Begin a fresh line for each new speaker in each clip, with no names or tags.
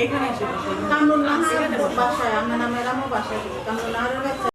এখানে এসে কামরুল নাহার বাসায় আমার নামের আমার বাসায় কামরুল নাহারের বাচ্চা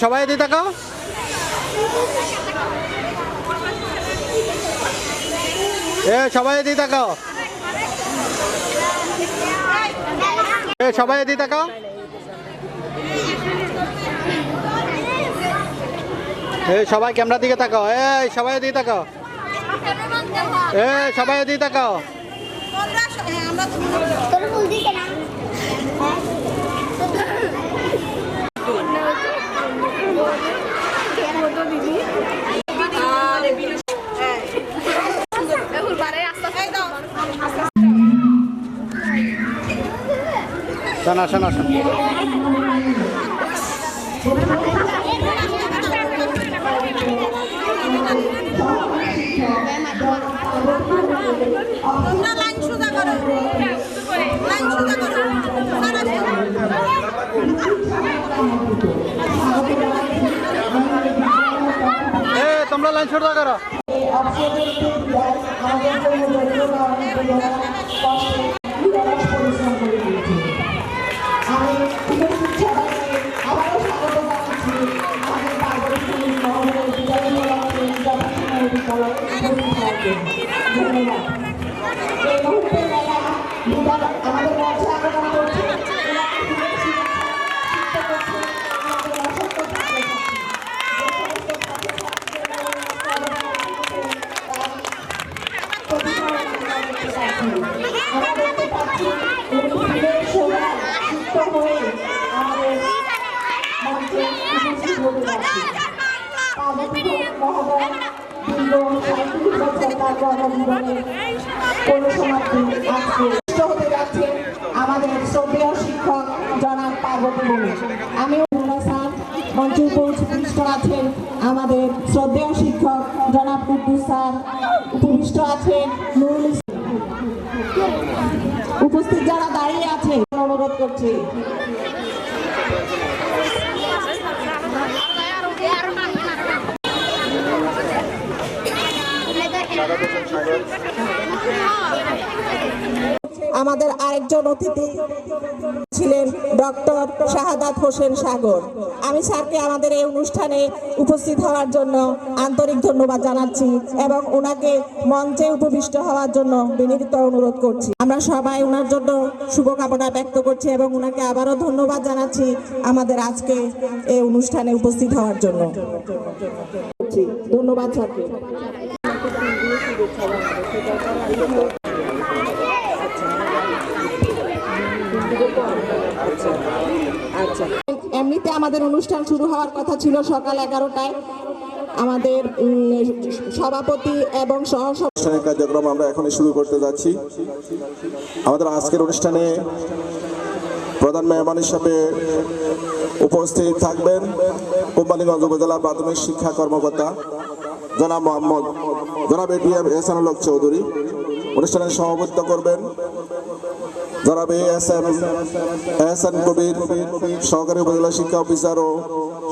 সবাই এদিকে তাকাও। সবাই এদিকে তাকাও। সবাই এদিকে তাকাও। সবাই ক্যামেরার দিকে তাকাও। সবাই এদিকে তাকাও। সবাই এদিকে তাকাও। আসেন আসেন। তোমরা লাইন সোজা করো।
আমাদের শ্রদ্ধেয় শিক্ষক জনাব পার্বতী পার্বতীভূমি। আমি স্যার মঞ্চে উপবিষ্ট আছেন আমাদের শ্রদ্ধেয় শিক্ষক জনাব কুদ্দুস স্যার, উপবিষ্ট আছেন নুরুল ইসলাম। উপস্থিত যারা দাঁড়িয়ে আছেন অনুরোধ করছি। আমাদের আরেকজন অতিথি ছিলেন ডক্টর শাহাদাত হোসেন সাগর। আমি স্যারকে আমাদের এই অনুষ্ঠানে উপস্থিত হওয়ার জন্য আন্তরিক ধন্যবাদ জানাচ্ছি এবং ওনাকে মঞ্চে উপবিষ্ট হওয়ার জন্য বিনীত অনুরোধ করছি। আমরা সবাই ওনার জন্য শুভকামনা ব্যক্ত করছি এবং ওনাকে আবারও ধন্যবাদ জানাচ্ছি আমাদের আজকে এই অনুষ্ঠানে উপস্থিত হওয়ার জন্য। ধন্যবাদ স্যারকে। আচ্ছা, এমনিতে আমাদের অনুষ্ঠান শুরু হওয়ার কথা ছিল সকাল 11টায়। আমাদের সভাপতি এবং
অনুষ্ঠানের কার্যক্রম আমরা এখনই শুরু করতে যাচ্ছি। আমাদের আজকের অনুষ্ঠানে প্রধান মেহমান হিসাবে উপস্থিত থাকবেন কোম্পানিগঞ্জ উপজেলা প্রাথমিক শিক্ষা কর্মকর্তা জনাব এটিএম এহসানুল হক চৌধুরী। অনুষ্ঠানের সভাপতিত্ব করবেন জনাব এহসান কবির, সহকারী উপজেলা শিক্ষা অফিসার ও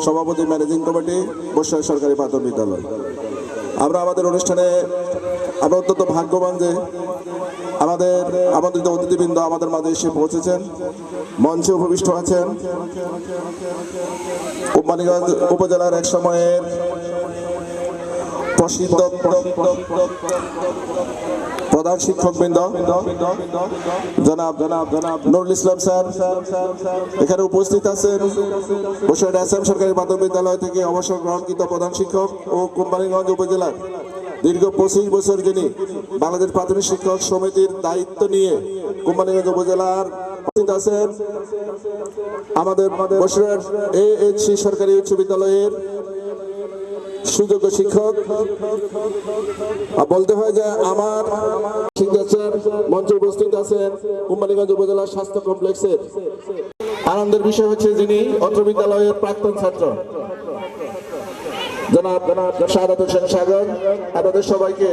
সভাপতি ম্যানেজিং কমিটি বসিরহাট সরকারি প্রাথমিক বিদ্যালয়। আমরা আমাদের অনুষ্ঠানে আমরা অত্যন্ত ভাগ্যবান যে আমাদের আমন্ত্রিত অতিথিবৃন্দ আমাদের মাঝে এসে পৌঁছেছেন, মঞ্চে উপবিষ্ট আছেন কোম্পানিগঞ্জ উপজেলার এক সময়ের প্রসিদ্ধ প্রধান শিক্ষকবৃন্দ জনাব নুরুল ইসলাম স্যার এখানে উপস্থিত আছেন। বসিরহাট এসএম সরকারি প্রাথমিক বিদ্যালয় থেকে অবসর গ্রহণকৃত প্রধান শিক্ষক ও কোম্পানিগঞ্জ উপজেলার দীর্ঘ 25 বছর যিনি বাংলাদেশ প্রাথমিক শিক্ষক সমিতির দায়িত্ব নিয়ে কোম্পানিগঞ্জ উপজেলার আছেন আমাদের বসিরহাট এএইচসি সরকারি উচ্চ বিদ্যালয়ের সুযোগ্য শিক্ষক। বলতে হয় যে আমার শিক্ষক মঞ্চে উপস্থিত আছেন কোম্পানিগঞ্জ উপজেলা স্বাস্থ্য কমপ্লেক্সের। আনন্দের বিষয় হচ্ছে যিনি অত্র বিদ্যালয়ের প্রাক্তন ছাত্র জনাব শাহাদাত হোসেন সাগর। আপনাদের সবাইকে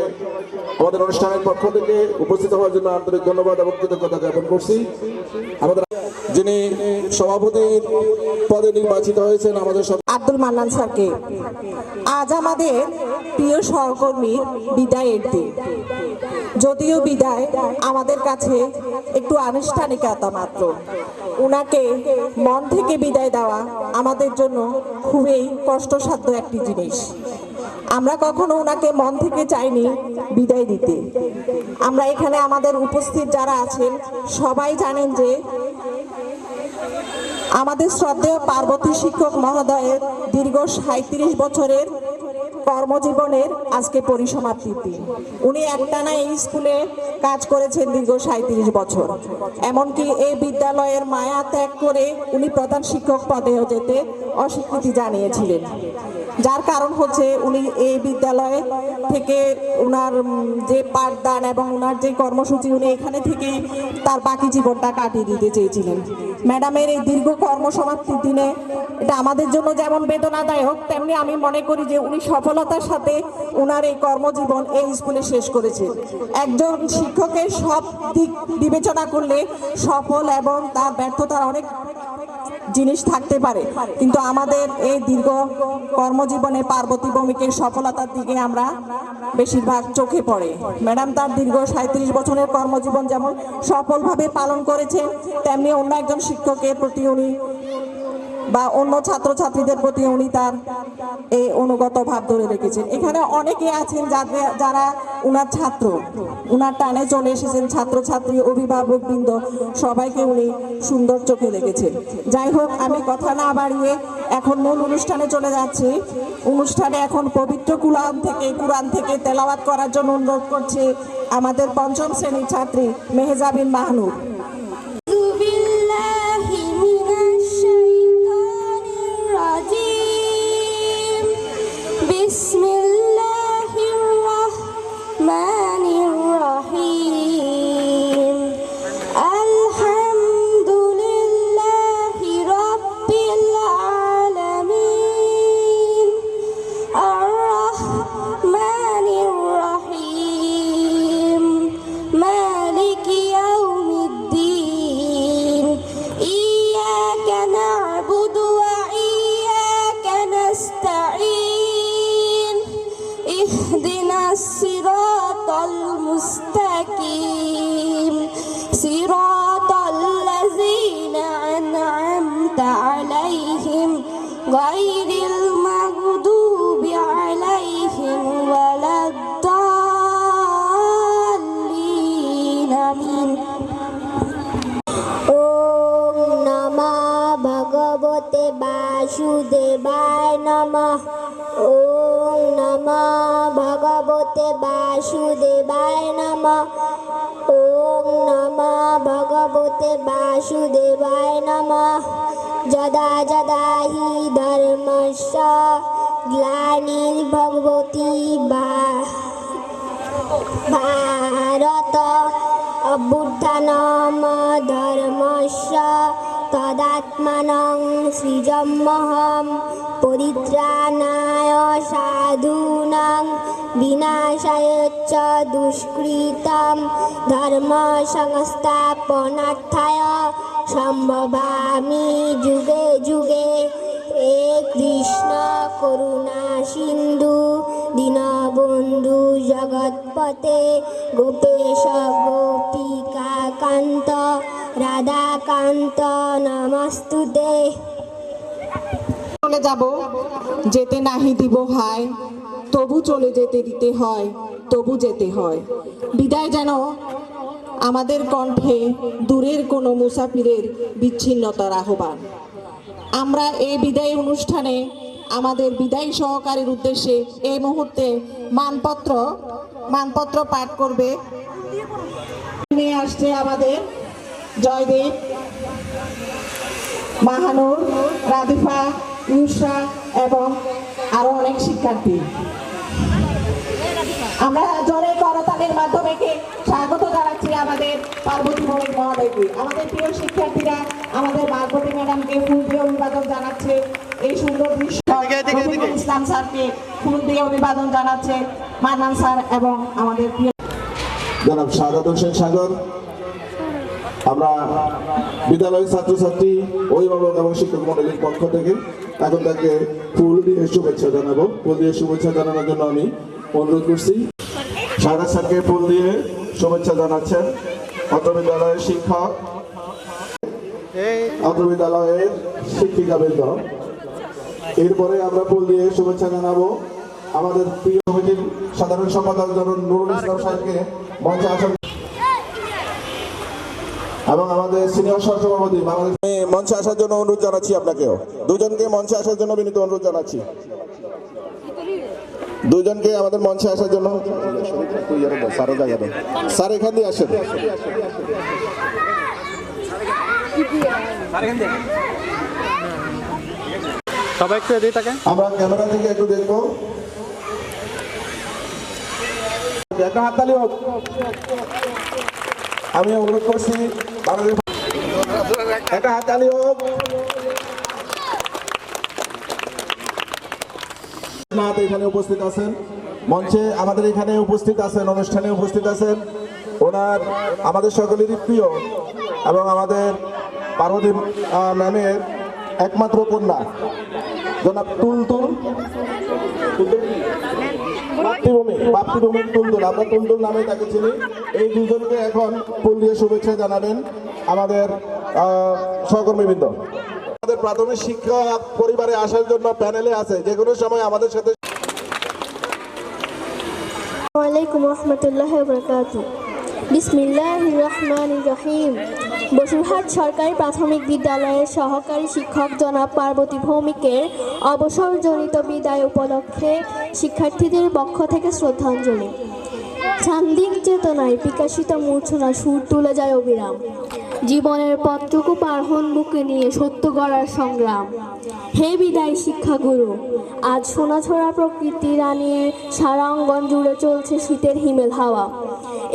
আমাদের অনুষ্ঠানের পক্ষ থেকে উপস্থিত হওয়ার জন্য আন্তরিক ধন্যবাদ এবং কৃতজ্ঞতা জ্ঞাপন করছি। আমাদের যিনি সভাপতির পদে নির্বাচিত হয়েছেন আমাদের
আব্দুল মান্নান স্যারকে। আজ আমাদের প্রিয় সহকর্মীর বিদায়ের দিন। যদিও বিদায় আমাদের কাছে একটু আনুষ্ঠানিকতা মাত্র, উনাকে মন থেকে বিদায় দেওয়া আমাদের জন্য খুবই কষ্টসাধ্য একটি জিনিস। আমরা কখনো ওনাকে মন থেকে চাইনি বিদায় দিতে। আমরা এখানে আমাদের উপস্থিত যারা আছেন সবাই জানেন যে আমাদের শ্রদ্ধেয় পার্বতী শিক্ষক মহোদয়ের দীর্ঘ 37 বছরের কর্মজীবনের আজকে পরিসমাপ্তির দিন। উনি একটানা এই স্কুলে কাজ করেছেন দীর্ঘ 37 বছর। এমনকি এই বিদ্যালয়ের মায়া ত্যাগ করে উনি প্রধান শিক্ষক পদেও যেতে অস্বীকৃতি জানিয়েছিলেন। যার কারণ হচ্ছে উনি এই বিদ্যালয় থেকে উনার যে পাঠদান এবং উনার যে কর্মসূচি উনি এখানে থেকেই তার বাকি জীবনটা কাটিয়ে দিতে চেয়েছিলেন। ম্যাডামের এই দীর্ঘ কর্মসমাপ্তির দিনে এটা আমাদের জন্য যেমন বেদনাদায়ক, তেমনি আমি মনে করি যে উনি সফলতার সাথে উনার এই কর্মজীবন এই স্কুলে শেষ করেছেন। একজন শিক্ষকের সব দিক বিবেচনা করলে সফল এবং তার ব্যর্থতার অনেক জিনিস থাকতে পারে, কিন্তু আমাদের এই দীর্ঘ কর্মজীবনে পার্বতী ভৌমিকের সফলতার দিকে আমরা বেশিরভাগ চোখে পড়ে। ম্যাডাম তার দীর্ঘ 37 বছরের কর্মজীবন যেমন সফলভাবে পালন করেছেন, তেমনি অন্য একজন শিক্ষকের প্রতি উনি বা অন্য ছাত্রছাত্রীদের প্রতি উনি তার এই অনুগত ভাব ধরে রেখেছেন। এখানে অনেকে আছেন যারা উনার ছাত্র, উনার টানে চলে এসেছেন। ছাত্রছাত্রী, অভিভাবকবৃন্দ সবাইকে উনি সুন্দর চোখে দেখেছেন। যাই হোক, আমি কথা না বাড়িয়ে এখন মূল অনুষ্ঠানে চলে যাচ্ছি। অনুষ্ঠানে এখন পবিত্র কুরআন থেকে তেলাওয়াত করার জন্য অনুরোধ করছি আমাদের 5ম শ্রেণীর ছাত্রী মেহজাবিন মাহনুর।
Alhamdulillahi Rabbil রহিম। ওম নমঃ ভগবতে বাসুদেবায় নমঃ। ওম নমঃ ভগবতে বাসুদেবায় নমঃ। ওম নমঃ ভগবতে বাসুদেবায় নমঃ। যদা যদা হি ধর্মস্য গ্লানির্ভবতি ভারত অভ্যুত্থানম ধর্মস্য তদাত্মানং সৃজম্যহম পরিত্রাণায় সাধূনাং বিনাশায় চ দুষ্কৃতম ধর্ম সংস্থাপনার্থায় সম্ভবামি যুগে যুগে। হে কৃষ্ণ করুণা সিন্ধু দীনবন্ধু জগৎপতে গোপেশ গোপিকা কান্ত রাধাকান্ত নমস্তুতে।
চলে যাব যেতে নাহি দিব হায়, তবু চলে যেতে দিতে হয়, তবু যেতে হয়। বিদায় যেন আমাদের কণ্ঠে দূরের কোনো মুসাফিরের বিচ্ছিন্নতার আহ্বান। আমরা এই বিদায় অনুষ্ঠানে আমাদের বিদায় সহকারীর উদ্দেশ্যে এই মুহূর্তে মানপত্র পাঠ করবে নিয়ে আসছে আমাদের জয়দেব, মাহানুর, রাদিফা, ইউসরা এবং আরো অনেক শিক্ষার্থী। আমরা জোরে করতালির মাধ্যমে স্বাগত জানাচ্ছি আমাদের পার্বতী ভৌমিক মহোদয়কে। আমাদের প্রিয় শিক্ষার্থীরা আমাদের পার্বতী ম্যাডামকে ফুল দিয়ে অভিবাদন জানাচ্ছে। এই সুন্দর দৃশ্য রফিকুল ইসলাম স্যারকে ফুল দিয়ে অভিবাদন জানাচ্ছে মান্নান স্যার এবং আমাদের প্রিয়
জনাব শাহাদাত হোসেন সাগর। আমরা বিদ্যালয়ের ছাত্রছাত্রী, অভিভাবক এবং শিক্ষক মণ্ডলীর পক্ষ থেকে এখন তাকে ফুল দিয়ে শুভেচ্ছা জানাবো। ফুল দিয়ে শুভেচ্ছা জানানোর জন্য আমি অনুরোধ করছি। শাহাদাত স্যারকে ফুল দিয়ে শুভেচ্ছা জানাচ্ছেন অত্র বিদ্যালয়ের শিক্ষক, অত্র বিদ্যালয়ের শিক্ষিকাবৃন্দ। এরপরে আমরা ফুল দিয়ে শুভেচ্ছা জানাবো আমাদের প্রিয় কমিটির সাধারণ সম্পাদক জনাব নুরুল ইসলাম সাহেবকে মঞ্চে আসার এবং আমাদের সিনিয়র সহসভাপতি মঞ্চে আসার জন্য অনুরোধ জানাচ্ছি। আপনাকেও দুজনকে মঞ্চে আসার জন্য বিনীত অনুরোধ জানাচ্ছি। দুজনকে আমাদের মঞ্চে আসার জন্য স্যার এখান দিয়ে আসেন।
সবাই একটু এদিকে তাকান।
আমরা ক্যামেরা থেকে একটু দেখবো। একটা হাততালি হোক। আমি অনুরোধ করছি একটা হাততালি হোক। এখানে উপস্থিত আছেন মঞ্চে, আমাদের এখানে উপস্থিত আছেন, অনুষ্ঠানে উপস্থিত আছেন ওনার আমাদের সকলেরই প্রিয় এবং আমাদের পার্বতী ম্যামের একমাত্র কন্যা জনাব তুলতুল তুলতুল, আমরা তুলতুল নামে তাকে চিনি। এই দুজনকে এখন ফুল দিয়ে শুভেচ্ছা জানাবেন আমাদের সহকর্মীবৃন্দ। আমাদের প্রাথমিক শিক্ষা পরিবারে আসার জন্য প্যানেলে আছে, যে কোনো সময় আমাদের সাথে।
আসসালামু আলাইকুম রহমতুল্লাহি ওয়া বারাকাতুহু। বিসমিল্লাহির রহমানির রহিম। বসুরহাট সরকারি প্রাথমিক বিদ্যালয়ের সহকারী শিক্ষক জনাব পার্বতী ভৌমিকের অবসরজনিত বিদায় উপলক্ষে শিক্ষার্থীদের পক্ষ থেকে শ্রদ্ধাঞ্জলি। চান্দিক চেতনায় বিকাশিত মূর্ছনা সুর তুলে যায় অবিরাম। জীবনের পথটুকু পারহন বুকে নিয়ে সত্য গড়ার সংগ্রাম। হে বিদায় শিক্ষাগুরু, আজ সোনাছড়া প্রকৃতি রানিয়ে সারা অঙ্গন জুড়ে চলছে শীতের হিমেল হাওয়া।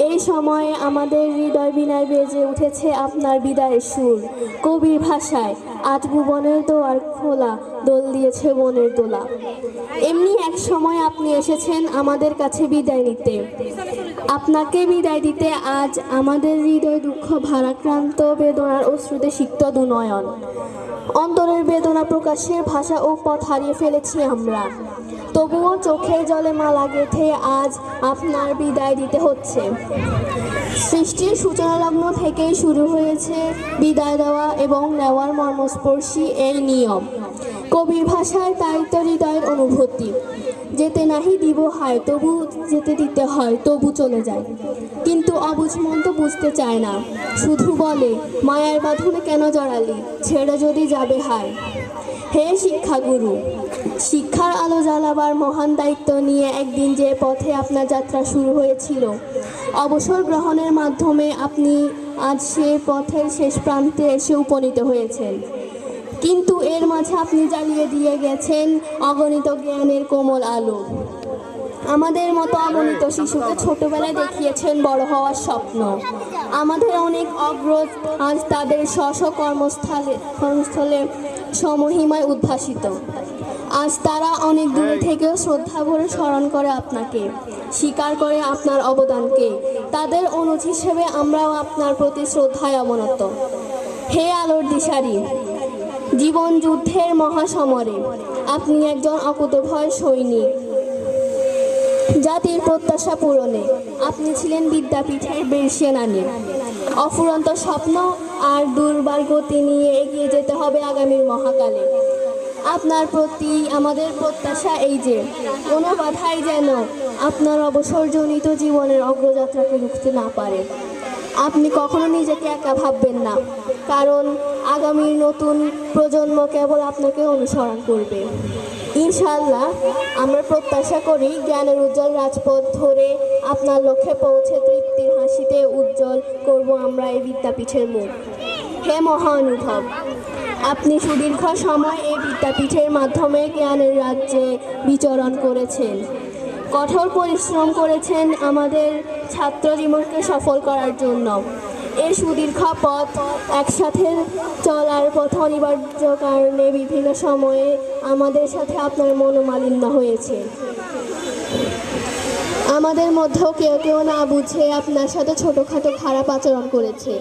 এই সময়ে আমাদের হৃদয় বিনায় বেজে উঠেছে আপনার বিদায়ের সুর। কবির ভাষায় আজ ভুবনের দোয়ার খোলা, দোল দিয়েছে বনের দোলা। এমনি এক সময় আপনি এসেছেন আমাদের কাছে বিদায় নিতে। আপনাকে বিদায় দিতে আজ আমাদের হৃদয় দুঃখ ভারাক্রান্ত, বেদনার অশ্রুতে সিক্ত দুনয়ন। অন্তরের বেদনা প্রকাশের ভাষা ও পথ হারিয়ে ফেলেছি আমরা। তবুও চোখের জলে মালা গেঁথে আজ আপনার বিদায় দিতে হচ্ছে। সৃষ্টির সূচনা লগ্ন থেকেই শুরু হয়েছে বিদায় দেওয়া এবং নেওয়ার মর্মস্পর্শী এই নিয়ম। কবির ভাষায় তাই তো হৃদয়ের অনুভূতি। যেতে নাহি দিব হায়, তবু যেতে দিতে হয়, তবু চলে যায়। কিন্তু অবুঝ মন তো বুঝতে চায় না, শুধু বলে মায়ার বাঁধনে কেন জড়ালি, ছেড়ে যদি যাবে হায়। হে শিক্ষাগুরু, শিক্ষার আলো জ্বালাবার মহান দায়িত্ব নিয়ে একদিন যে পথে আপনার যাত্রা শুরু হয়েছিল, অবসর গ্রহণের মাধ্যমে আপনি আজ সে পথের শেষ প্রান্তে এসে উপনীত হয়েছেন। কিন্তু এর মাঝে আপনি জ্বালিয়ে দিয়ে গেছেন অগণিত জ্ঞানের কোমল আলো। আমাদের মতো অগণিত শিশুকে ছোটবেলায় দেখিয়েছেন বড় হওয়ার স্বপ্ন। আমাদের অনেক অগ্রজ আজ তাদের স্ব কর্মস্থলে সমহিমায় উদ্ভাসিত। আজ তারা অনেক দূরে থেকেও শ্রদ্ধা ভরে স্মরণ করে আপনাকে, স্বীকার করে আপনার অবদানকে। তাদের অনুজ হিসেবে আমরাও আপনার প্রতি শ্রদ্ধায় অবনত। হে আলোর দিশারি, জীবন যুদ্ধের মহাসমরে আপনি একজন অকুতোভয় সৈনিক। জাতির প্রত্যাশা পূরণে আপনি ছিলেন বিদ্যাপীঠের বীর সেনানী। অফুরন্ত স্বপ্ন আর দুর্বার গতি নিয়ে এগিয়ে যেতে হবে আগামীর মহাকালে। আপনার প্রতি আমাদের প্রত্যাশা এই যে কোনো বাধাই যেন আপনার অবসরজনিত জীবনের অগ্রযাত্রাকে রুখতে না পারে। আপনি কখনো নিজেকে একা ভাববেন না, কারণ আগামীর নতুন প্রজন্ম কেবল আপনাকে অনুসরণ করবে। ইনশাআল্লাহ আমরা প্রত্যাশা করি জ্ঞানের উজ্জ্বল রাজপথ ধরে আপনার লক্ষ্যে পৌঁছে তৃপ্তির হাসিতে উজ্জ্বল করব আমরা এই বিদ্যাপীঠের মুখ। হে মহানুভব, আপনি সুদীর্ঘ সময় এই বিদ্যাপীঠের মাধ্যমে জ্ঞানের রাজ্যে বিচরণ করেছেন, কঠোর পরিশ্রম করেছেন আমাদের ছাত্র জীবনকে সফল করার জন্য। এই সুদীর্ঘ পথ একসাথে চলার পথ অনিবার্য কারণে বিভিন্ন সময়ে আমাদের সাথে আপনার মনোমালিন্য হয়েছে। আমাদের মধ্যেও কেউ কেউ না বুঝে আপনার সাথে ছোটোখাটো খারাপ আচরণ করেছে।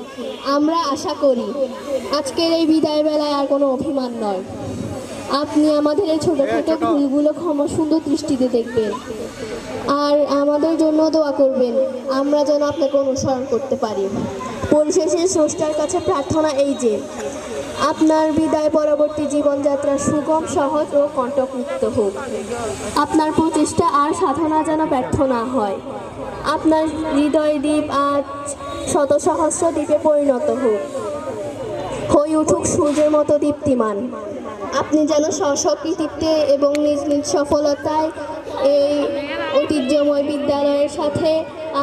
আমরা আশা করি আজকের এই বিদায় বেলায় আর কোনো অভিমান নয়, আপনি আমাদের এই ছোটোখাটো ভুলগুলো ক্ষমা সুন্দর দৃষ্টিতে দেখবেন আর আমাদের জন্য দোয়া করবেন, আমরা যেন আপনাকে অনুসরণ করতে পারি। পরিশেষে স্রষ্টার কাছে প্রার্থনা এই যে আপনার বিদায় পরবর্তী জীবনযাত্রা সুগম, সহজ ও কণ্টকমুক্ত হোক। আপনার প্রচেষ্টা আর সাধনা যেন ব্যর্থ না হয়। আপনার হৃদয় দ্বীপ আজ শত সহস্র দ্বীপে পরিণত হোক, হয়ে উঠুক সূর্যের মতো দীপ্তিমান। আপনি যেন স্বকৃতিত্বে এবং নিজ নিজ সফলতায় এই ঐতিহ্যময় বিদ্যালয়ের সাথে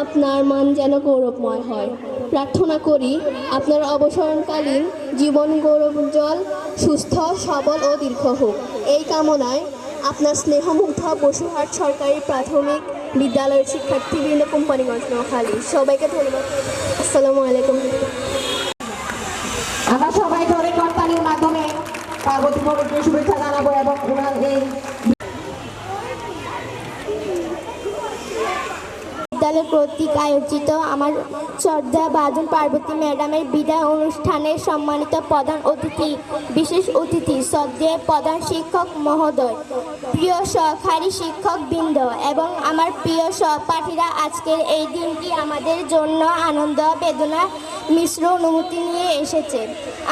আপনার মান যেন গৌরবময় হয়। প্রার্থনা করি আপনার অবসরকালীন জীবন গৌরবোজ্জ্বল, সুস্থ, সবল ও দীর্ঘ হোক। এই কামনায় আপনার স্নেহমুগ্ধ বসুরহাট সরকারি প্রাথমিক বিদ্যালয়ের শিক্ষার্থীবৃন্দ, কোম্পানিগঞ্জ, নোয়াখালী। সবাইকে ধন্যবাদ। আসসালামু আলাইকুম।
আমরা সবাই ধরে করতালির মাধ্যমে পার্বতী ভবনকে শুভেচ্ছা জানাবো এবং ওনার এই
বিদ্যালয় কর্তৃক আয়োজিত আমার শ্রদ্ধা বাজন পার্বতী ম্যাডামের বিদায় অনুষ্ঠানের সম্মানিত প্রধান অতিথি, বিশেষ অতিথি, শ্রদ্ধেয় প্রধান শিক্ষক মহোদয়, প্রিয় সহকারী শিক্ষক বৃন্দ এবং আমার প্রিয় সহপাঠীরা, আজকের এই দিনটি আমাদের জন্য আনন্দ বেদনা মিশ্র অনুভূতি নিয়ে এসেছে।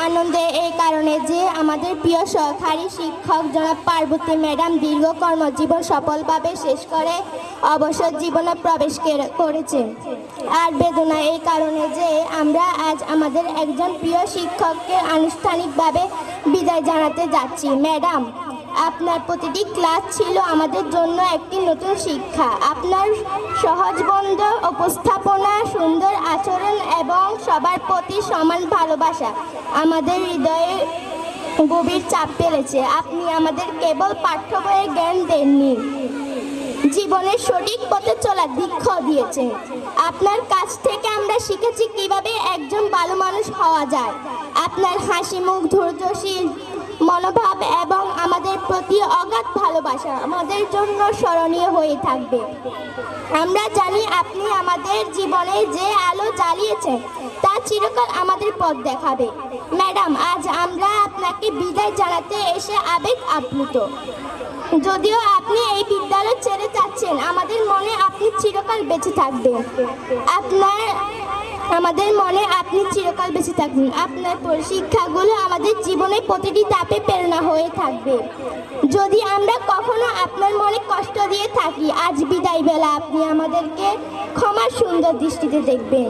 আনন্দে এই কারণে যে আমাদের প্রিয় সহকারী শিক্ষক জনাব পার্বতী ম্যাডাম দীর্ঘ কর্মজীবন সফলভাবে শেষ করে অবসর জীবনে প্রবেশ করেছেন। আর বেদনা এই কারণে যে আমরা আজ আমাদের একজন প্রিয় শিক্ষককে আনুষ্ঠানিকভাবে বিদায় জানাতে যাচ্ছি। ম্যাডাম, আপনার প্রতিটি ক্লাস ছিল আমাদের জন্য একটি নতুন শিক্ষা। আপনার সহজবন্ধ উপস্থাপনা, সুন্দর আচরণ এবং সবার প্রতি সমান ভালোবাসা আমাদের হৃদয়ে গভীর চাপ ফেলেছে। আপনি আমাদের কেবল পাঠ্য বইয়ের জ্ঞান দেননি, জীবনের সঠিক পথে চলার দীক্ষা দিয়েছেন। আপনার কাছ থেকে আমরা শিখেছি কিভাবে একজন ভালো মানুষ হওয়া যায়। আপনার হাসি মুখ, ধৈর্যশীল মনোভাব এবং আমাদের প্রতি অগাধ ভালোবাসা আমাদের জন্য স্মরণীয় হয়ে থাকবে। আমরা জানি আপনি আমাদের জীবনে যে আলো জ্বালিয়েছেন তা চিরকাল আমাদের পথ দেখাবে। ম্যাডাম, আজ আমরা আপনাকে বিদায় জানাতে এসে আবেগ আপ্লুত। যদিও আপনি এই বিদ্যালয় ছেড়ে যাচ্ছেন, আমাদের মনে আপনি চিরকাল বেঁচে থাকবেন। আপনার আমাদের মনে আপনি চিরকাল বেঁচে থাকুন। আপনার শিক্ষাগুলো আমাদের জীবনের প্রতিটি ধাপে প্রেরণা হয়ে থাকবে। যদি আমরা কখনো আপনার মনে কষ্ট দিয়ে থাকি, আজ বিদায় বেলা আপনি আমাদেরকে ক্ষমার সুন্দর দৃষ্টিতে দেখবেন।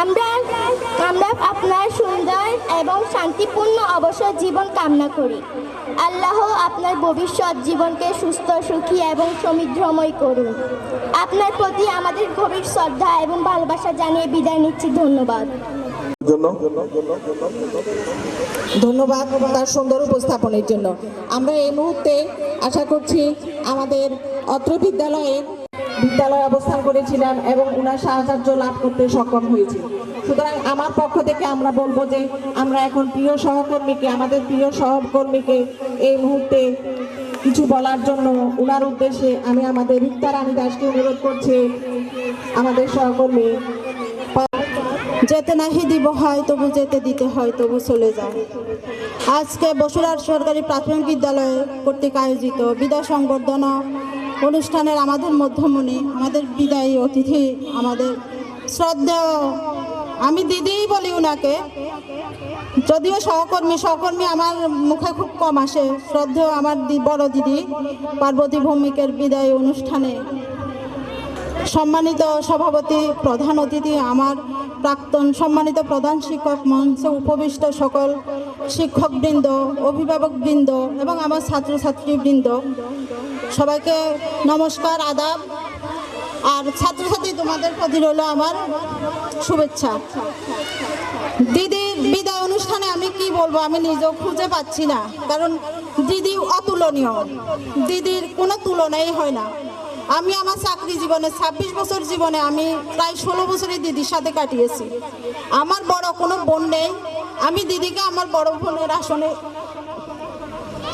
আমরা আপনার সুন্দর এবং শান্তিপূর্ণ অবসর জীবন কামনা করি। আল্লাহ আপনার ভবিষ্যৎ জীবনকে সুস্থ, সুখী এবং সমৃদ্ধময় করুন। আপনার প্রতি আমাদের গভীর শ্রদ্ধা এবং ভালোবাসা জানিয়ে বিদায় নিচ্ছি। ধন্যবাদ।
ধন্যবাদ তার সুন্দর উপস্থাপনের জন্য। আমরা এই মুহূর্তে আশা করছি আমাদের অত্র বিদ্যালয়ে অবস্থান করেছিলাম এবং ওনার সাহায্য লাভ করতে সক্ষম হয়েছি। সুতরাং আমার পক্ষ থেকে আমরা বলবো যে আমরা এখন আমাদের প্রিয় সহকর্মীকে এই মুহূর্তে কিছু বলার জন্য ওনার উদ্দেশ্যে আমি আমাদের রিক্তা রানী দাসকে অনুরোধ করছি। আমাদের সহকর্মী,
যেতে নাহি দিব হয় তবু যেতে দিতে হয় তবু চলে যায়। আজকে বসুরহাট সরকারি প্রাথমিক বিদ্যালয় কর্তৃক আয়োজিত বিদায় সংবর্ধনা অনুষ্ঠানের আমাদের মধ্যমণি, আমাদের বিদায়ী অতিথি, আমাদের শ্রদ্ধেয়, আমি দিদিই বলি ওনাকে, যদিও সহকর্মী আমার মুখে খুব কম আসে, শ্রদ্ধেয় আমার বড় দিদি পার্বতী ভৌমিকের বিদায়ী অনুষ্ঠানে সম্মানিত সভাপতি, প্রধান অতিথি, আমার প্রাক্তন সম্মানিত প্রধান শিক্ষক, মঞ্চে উপবিষ্ট সকল শিক্ষকবৃন্দ, অভিভাবকবৃন্দ এবং আমার ছাত্রছাত্রীবৃন্দ, সবাইকে নমস্কার, আদাব। আর ছাত্রছাত্রী তোমাদের প্রতি রইল আমার শুভেচ্ছা। দিদির বিদায় অনুষ্ঠানে আমি কি বলবো, আমি নিজেও খুঁজে পাচ্ছি না, কারণ দিদি অতুলনীয়, দিদির কোনো তুলনাই হয় না। আমি আমার চাকরি জীবনে 26 বছর জীবনে আমি প্রায় 16 বছরই দিদির সাথে কাটিয়েছি। আমার বড় কোনো বোন নেই, আমি দিদিকে আমার বড় বোনের আসনে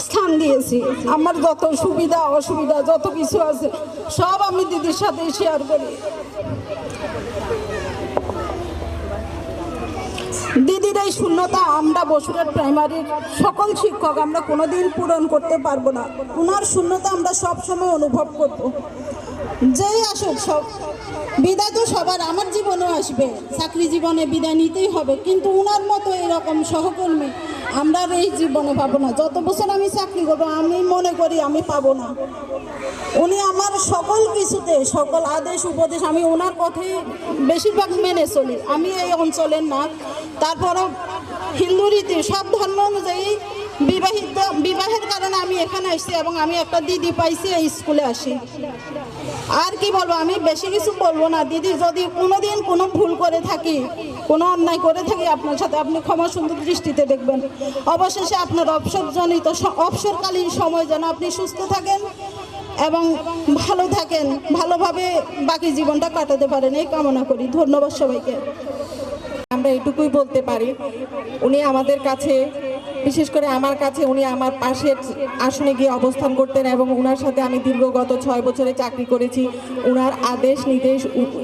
স্থান দিয়েছি। আমার যত সুবিধা অসুবিধা যত কিছু আছে সব আমি দিদির সাথে শেয়ার করি। দিদির এই শূন্যতা আমরা বসুরহাট প্রাইমারির সকল শিক্ষক আমরা কোনোদিন পূরণ করতে পারবো না। ওনার শূন্যতা আমরা সবসময় অনুভব করব। যেই আসুক, সব বিদায় তো সবার, আমার জীবনেও আসবে, চাকরি জীবনে বিদায় নিতেই হবে, কিন্তু ওনার মতো এরকম সহকর্মী আমরা এই জীবনে পাবো না। যত বছর আমি চাকরি করবো আমি মনে করি আমি পাবো না। উনি আমার সকল কিছুতে, সকল আদেশ উপদেশ আমি ওনার কথাই বেশিরভাগ মেনে চলি। আমি এই অঞ্চলের না, তারপরও হিন্দু রীতি সব ধর্ম অনুযায়ী বিবাহের কারণে আমি এখানে আসছি এবং আমি একটা দিদি পাইছি, এই স্কুলে আসি। আর কি বলবো, আমি বেশি কিছু বলবো না। দিদি যদি কোনোদিন কোনো ভুল করে থাকি, কোনো অন্যায় করে থাকি আপনার সাথে, আপনি ক্ষমা সুন্দর দৃষ্টিতে দেখবেন। অবশেষে আপনার অবসরকালীন সময় যেন আপনি সুস্থ থাকেন এবং ভালো থাকেন, ভালোভাবে বাকি জীবনটা কাটাতে পারেন, এই কামনা করি। ধন্যবাদ সবাইকে।
আমরা এটুকুই বলতে পারি, উনি আমাদের কাছে, বিশেষ করে আমার কাছে, উনি আমার পাশের আসনে গিয়ে অবস্থান করতেন এবং ওনার সাথে আমি গত 6 বছরে চাকরি করেছি। ওনার আদেশ,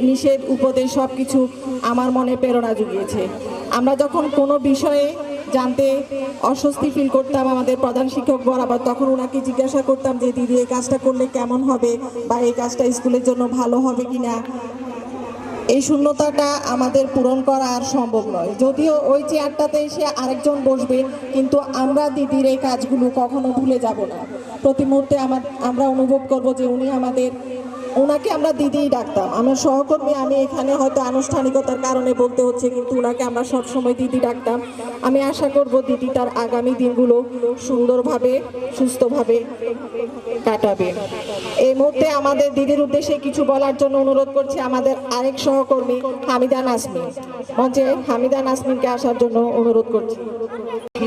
নিষেধ, উপদেশ সব কিছু আমার মনে প্রেরণা জুগিয়েছে। আমরা যখন কোনো বিষয়ে জানতে অস্বস্তি ফিল করতাম আমাদের প্রধান শিক্ষক বরাবর, তখন ওনাকে জিজ্ঞাসা করতাম যে দিদি এই কাজটা করলে কেমন হবে, বা এই কাজটা স্কুলের জন্য ভালো হবে কিনা। এই শূন্যতাটা আমাদের পূরণ করা আর সম্ভব নয়। যদিও ওই চেয়ারটাতে এসে আরেকজন বসবে, কিন্তু আমরা দিদির এই কাজগুলো কখনো ভুলে যাব না। প্রতি মুহূর্তে আমরা অনুভব করব যে ওনাকে আমরা দিদিই ডাকতাম। আমার সহকর্মী, আমি এখানে হয়তো আনুষ্ঠানিকতার কারণে বলতে হচ্ছে, কিন্তু ওনাকে আমরা সবসময় দিদি ডাকতাম। আমি আশা করব দিদি তার আগামী দিনগুলো সুন্দরভাবে, সুস্থভাবে কাটাবে। এই মুহূর্তে আমাদের দিদির উদ্দেশ্যে কিছু বলার জন্য অনুরোধ করছি আমাদের আরেক সহকর্মী হামিদা নাসমিন। মঞ্চে হামিদা নাসমিনকে আসার জন্য অনুরোধ করছি।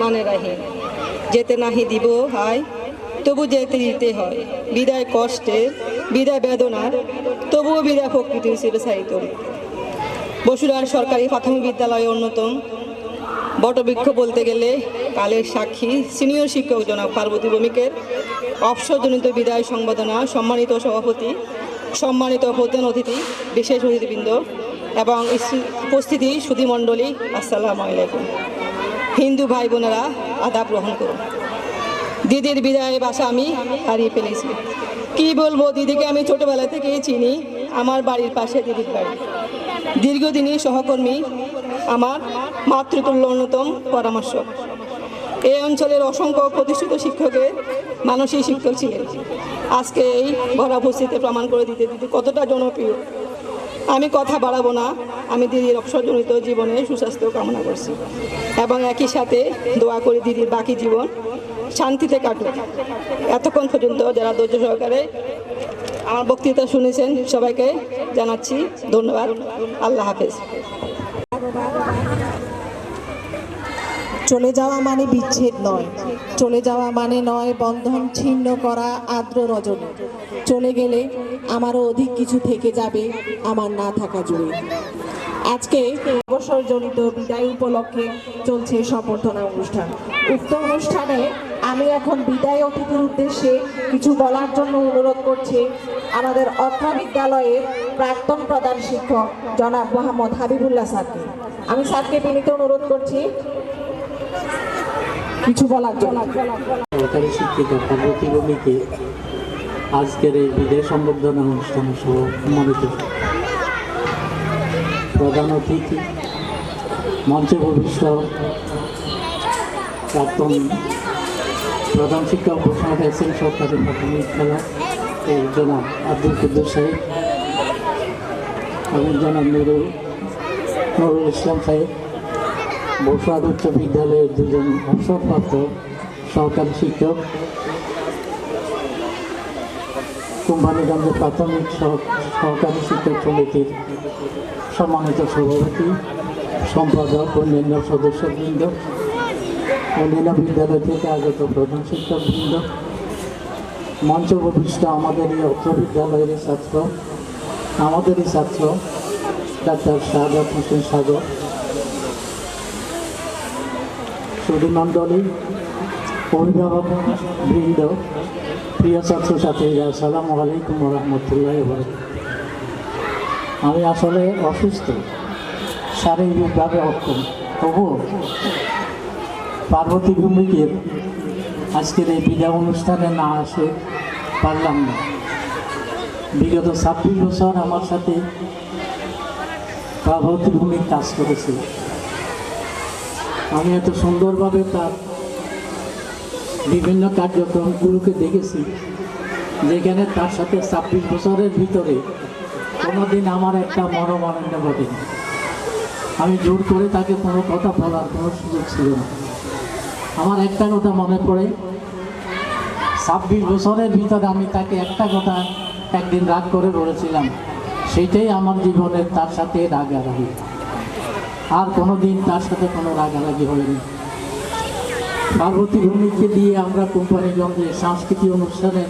মানে রাহি যেতে নাহি দিব হয় তবু যেতে দিতে হয়। বিদায় কষ্টের, বিদায় বেদনার, তবুও বিদায় প্রকৃতি হিসেবে সাহিত্য। বসুরহাট সরকারি প্রাথমিক বিদ্যালয়ে অন্যতম বটবৃক্ষ বলতে গেলে কালের সাক্ষী সিনিয়র শিক্ষক জনাব পার্বতী ভৌমিকের অবসরজনিত বিদায় সংবর্ধনা। সম্মানিত সভাপতি, সম্মানিত প্রধান অতিথি, বিশেষ অতিথিবৃন্দ এবং উপস্থিতি সুধীমণ্ডলী, আসসালামু আলাইকুম। হিন্দু ভাই বোনেরা, আদাব গ্রহণ করুন। দিদির বিদায়ের বাসা আমি হারিয়ে ফেলেছি। কি বলবো, দিদিকে আমি ছোটবেলা থেকেই চিনি। আমার বাড়ির পাশে দিদির বাড়ি। দীর্ঘদিনী সহকর্মী, আমার মাতৃতুল্য অন্যতম পরামর্শক। এই অঞ্চলের অসংখ্য প্রতিষ্ঠিত শিক্ষকের মানসিক শিক্ষক ছিলেন। আজকে এই ভরা উপস্থিতিতে প্রমাণ করে দিতে কতটা জনপ্রিয়। আমি কথা বাড়াবো না, আমি দিদির অবসরজনিত জীবনে সুস্বাস্থ্য কামনা করছি এবং একই সাথে দোয়া করি দিদির বাকি জীবন শান্তিতে কাটুক। এতক্ষণ পর্যন্ত যারা ধৈর্য সহকারে আমার বক্তৃতা শুনেছেন সবাইকে জানাচ্ছি ধন্যবাদ। আল্লাহ হাফেজ।
চলে যাওয়া মানে বিচ্ছেদ নয়, চলে যাওয়া মানে নয় বন্ধন ছিন্ন করা আর্দ্র রজনী। চলে গেলে আমারও অধিক কিছু থেকে যাবে আমার না থাকা জুড়ে। আজকে অবসরজনিত বিদায় উপলক্ষে চলছে সম্বর্ধনা অনুষ্ঠান। উক্ত অনুষ্ঠানে আমি এখন বিদায় অতিথির উদ্দেশ্যে কিছু বলার জন্য অনুরোধ করছি আমাদের অত্র বিদ্যালয়ের প্রাক্তন প্রধান শিক্ষক জনাব মোহাম্মদ হাবিবুল্লাহ স্যারকে। আমি স্যারকে বিনীত অনুরোধ করছি কিছু বলার জন্য।
সরকারি শিক্ষিকা পার্বতী ভূমিকে আজকের এই বিদায় সম্বর্ধনা অনুষ্ঠানে সম্মানিত প্রধান অতিথি, মঞ্চে ভবিষ্য প্রাক্তন প্রধান শিক্ষক ঘোষণা হয়েছেন সরকারি প্রাথমিক বিদ্যালয় জনাব আব্দুল কুদ্দুস সাহেব এবং জনাব নুরুল ইসলাম সাহেব, বসুয়াদ উচ্চ বিদ্যালয়ের দুজন অবসরপ্রাপ্ত সহকারী শিক্ষক, কোম্পানিগঞ্জের প্রাথমিক সহকারী শিক্ষক সমিতির সম্মানিত সভাপতি, সম্পাদক, অন্যান্য সদস্যবৃন্দ, অন্যান্য বিদ্যালয় থেকে আগত প্রধান শিক্ষকবৃন্দ, মঞ্চ ভবিষ্য আমাদেরই অত্র বিদ্যালয়ের ছাত্র, আমাদেরই ছাত্র ডাক্তার শাহাদাত হোসেন সাগর, সুধীমণ্ডলী, অভিভাবক বৃন্দ, প্রিয় ছাত্রছাত্রীরা, আসসালামু আলাইকুম রহমতুল্লাহ। আমি আসলে অসুস্থ, শারীরিকভাবে অক্ষম, তবুও পার্বতী ভূমিকের আজকের এই বিদায় অনুষ্ঠানে না আসে পারলাম না। বিগত 26 বছর আমার সাথে পার্বতী ভূমিক কাজ করেছে। আমি এত সুন্দরভাবে তার বিভিন্ন কার্যক্রমগুলোকে দেখেছি, যেখানে তার সাথে 26 বছরের ভিতরে কোনোদিন আমার একটা মনোমালিন্য ঘটেনি। আমি জোর করে তাকে কোনো কথা বলার কোনো সুযোগ ছিল না। আমার একটা কথা মনে পড়ে, 26 বছরের ভিতরে আমি তাকে একটা কথা একদিন রাগ করে বলেছিলাম, সেইটাই আমার জীবনের তার সাথে রাগারাগি। আর কোনো দিন তার সাথে কোনো রাগারাগি হয়নি। পার্বতী ভূমিকে দিয়ে আমরা কোম্পানিগঞ্জে সাংস্কৃতিক অনুষ্ঠানে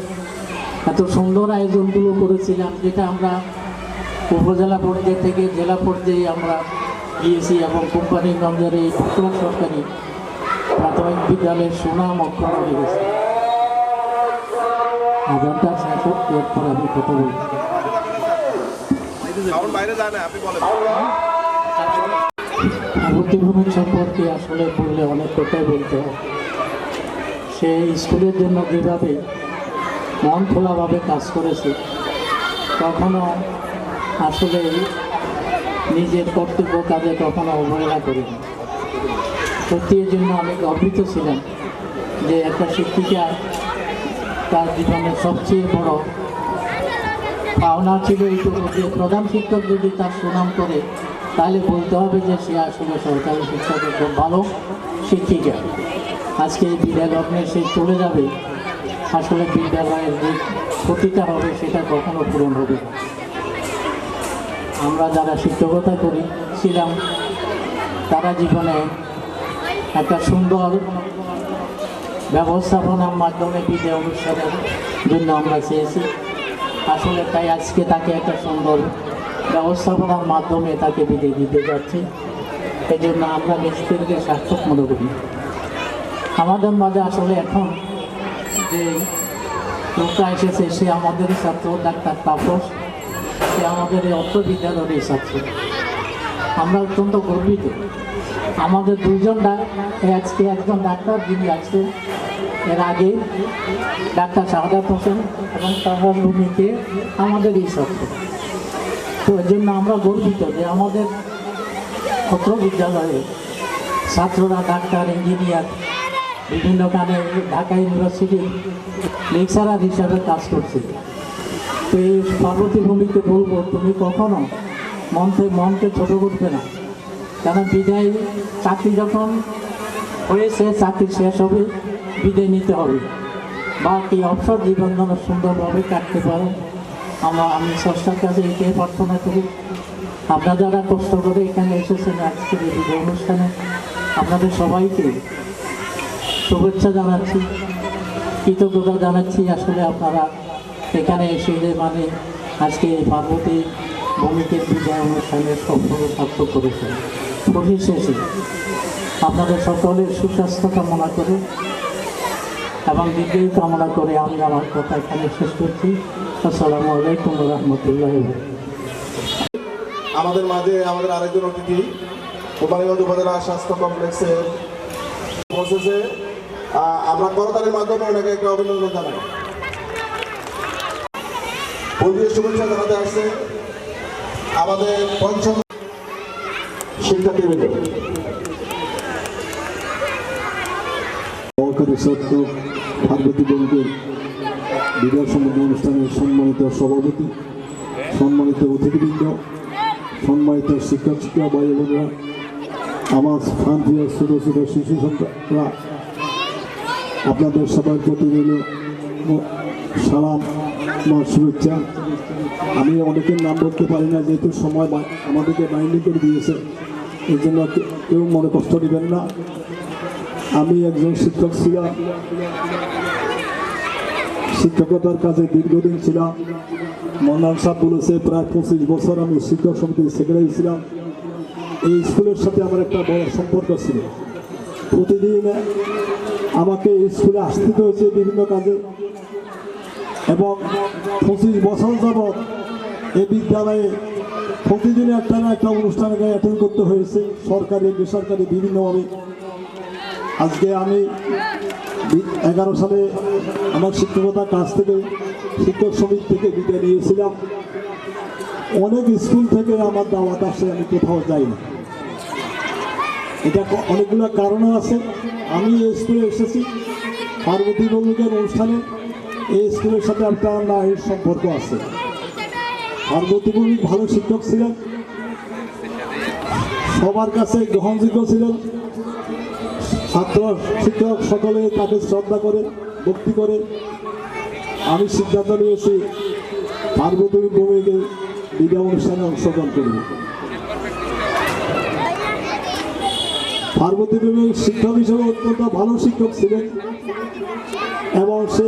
এত সুন্দর আয়োজনগুলো করেছিলাম, যেটা আমরা উপজেলা পর্যায়ে থেকে জেলা পর্যায়ে আমরা গিয়েছি এবং কোম্পানিগঞ্জের এই ফুটবল সরকারি প্রাথমিক বিদ্যালয়ের সুনাম অক্ষুণ্ণ রেখেছি। আজানটা শেষ হোক, এরপর আমি কথা বলব। পার্বতী ভূমি সম্পর্কে আসলে বললে অনেক কথাই বলতে হয়। সে স্কুলের জন্য যেভাবে মন খোলাভাবে কাজ করেছে, কখনো আসলে নিজের কর্তব্য কাজে কখনো অবহেলা করিনি। সত্যি এর জন্য আমি গর্বিত ছিলাম যে একটা শিক্ষিকা তার জীবনের সবচেয়ে বড় পাওনা ছিল এইটুকু, যে প্রধান শিক্ষক যদি তার সুনাম করে তাহলে বলতে হবে যে সে আসলে সরকারি শিক্ষকের খুব ভালো শিক্ষিকা। আজকে এই বিদ্যালয় লগ্নে সে চলে যাবে, আসলে বিদ্যালয়ের যে ক্ষতিটা হবে সেটা কখনো পূরণ হবে না। আমরা যারা শিক্ষকতা করেছিলাম তারা জীবনে একটা সুন্দর ব্যবস্থাপনার মাধ্যমে বিদায় অনুষ্ঠানের জন্য আমরা চেয়েছি। আসলে তাই আজকে তাকে একটা সুন্দর ব্যবস্থাপনার মাধ্যমে তাকে বিদায় দিতে যাচ্ছি। এই জন্য আমরা নিজেদেরকে সার্থক মনে করি। আমাদের মাঝে আসলে এখন যে লোকটা এসেছে সে আমাদেরই ছাত্র, ডাক্তার তাপস, সে আমাদের এই অত্র বিদ্যালয়েরই ছাত্র। আমরা অত্যন্ত গর্বিত। আমাদের দুইজন আজকে একজন ডাক্তার যিনি আসছেন, এর আগে ডাক্তার শাহাদাত হোসেন এবং তাহার ভূমিকে আমাদের এই ছাত্র। তো এর জন্য আমরা গর্বিত যে আমাদের অত্র বিদ্যালয়ে ছাত্ররা ডাক্তার, ইঞ্জিনিয়ার, বিভিন্ন কানে ঢাকা ইউনিভার্সিটির লেকচারার হিসাবে কাজ করছে। তো এই পার্বতী ভূমিকে বলবো, তুমি কখনো মনকে ছোট করবে না, কারণ বিদায় চাকরি যখন হয়েছে, চাকরি শেষ হবে, বিদায় নিতে হবে। বাকি অবসর জীবন যেন সুন্দরভাবে কাটতে পারে আমি স্রষ্টার কাছে এটাই প্রার্থনা করি। আপনারা যারা কষ্ট করে এখানে এসেছেন আজকের এই বিদায় অনুষ্ঠানে, আপনাদের সবাইকে শুভেচ্ছা জানাচ্ছি, কৃতজ্ঞতা জানাচ্ছি। আসলে আপনারা এখানে এসে যে মানে আজকে পার্বতী ভূমিকের বিদায় অনুষ্ঠানের সফল সার্থক করেছেন। পরিশেষে আপনাদের সকলের সুস্বাস্থ্য কামনা করে এবং দীর্ঘায়ু কামনা করে আমি আমার কথা এখানে শেষ করছি। আসসালামু আলাইকুম রহমতুল্লাহ।
আমাদের মাঝে আমাদের আরেকজন অতিথি কোম্পানিগঞ্জ উপজেলা স্বাস্থ্য কমপ্লেক্সের বসেছে, আমরা করতালির মাধ্যমে ওনাকে একটা অভিনন্দন জানাই। পরিবেশ শুভেচ্ছা জানাতে আসছে আমাদের পঞ্চম শিক্ষার্থীবৃন্দ।
সহকারী ছাত্র পার্বতী ভূমিকের বিদায় সম্মেলন অনুষ্ঠানের সম্মানিত সভাপতি, সম্মানিত অতিথিবৃন্দ, সম্মানিত শিক্ষক শিক্ষা ভাই বোনেরা, আমার প্রান্তীয় ছোট ছোট শিশু সন্তানরা, আপনাদের সবার প্রতি রইল সালাম, আমার শুভেচ্ছা। আমি অনেকের নাম বলতে পারি না, যেহেতু সময় আমাদেরকে বাইন্ডিং করে দিয়েছে, এই জন্য কেউ মনে কষ্ট নেবেন না। আমি একজন শিক্ষক ছিলাম, শিক্ষকতার কাজে দীর্ঘদিন ছিলাম। মন্নান সাহেব বলেছে প্রায় 25 বছর আমি শিক্ষক সমিতির সেক্রেটারি ছিলাম। এই স্কুলের সাথে আমার একটা বড় সম্পর্ক ছিল। প্রতিদিন আমাকে স্কুলে আসতে হয়েছে বিভিন্ন কাজে, এবং 25 বছর যাবৎ এই বিদ্যালয়ে প্রতিদিন একটা না একটা অনুষ্ঠানে অ্যাটেন্ড করতে হয়েছে, সরকারি বেসরকারি বিভিন্নভাবে। আজকে আমি 11 সালে আমার শিক্ষকতার কাজ থেকে শিক্ষক সমিতি থেকে বিদায় নিয়েছিলাম। অনেক স্কুল থেকে আমার দাওয়াত আসে, আমি কোথাও যাই না। এটা অনেকগুলো কারণও আছে। আমি এই স্কুলে এসেছি পার্বতী ভূমিকের অনুষ্ঠানে, এই স্কুলের সাথে একটা নারীর সম্পর্ক আছে। পার্বতী ভূমিক ভালো শিক্ষক ছিলেন, সবার কাছে গ্রহণযোগ্য ছিলেন। ছাত্র শিক্ষক সকলে তাকে শ্রদ্ধা করে, ভক্তি করে। আমি সিদ্ধান্ত নিয়েছি পার্বতী ভূমিকে বিদায় অনুষ্ঠানে অংশগ্রহণ করব। পার্বতী ভূমিক শিক্ষক হিসেবে অত্যন্ত ভালো শিক্ষক ছিলেন, এবং সে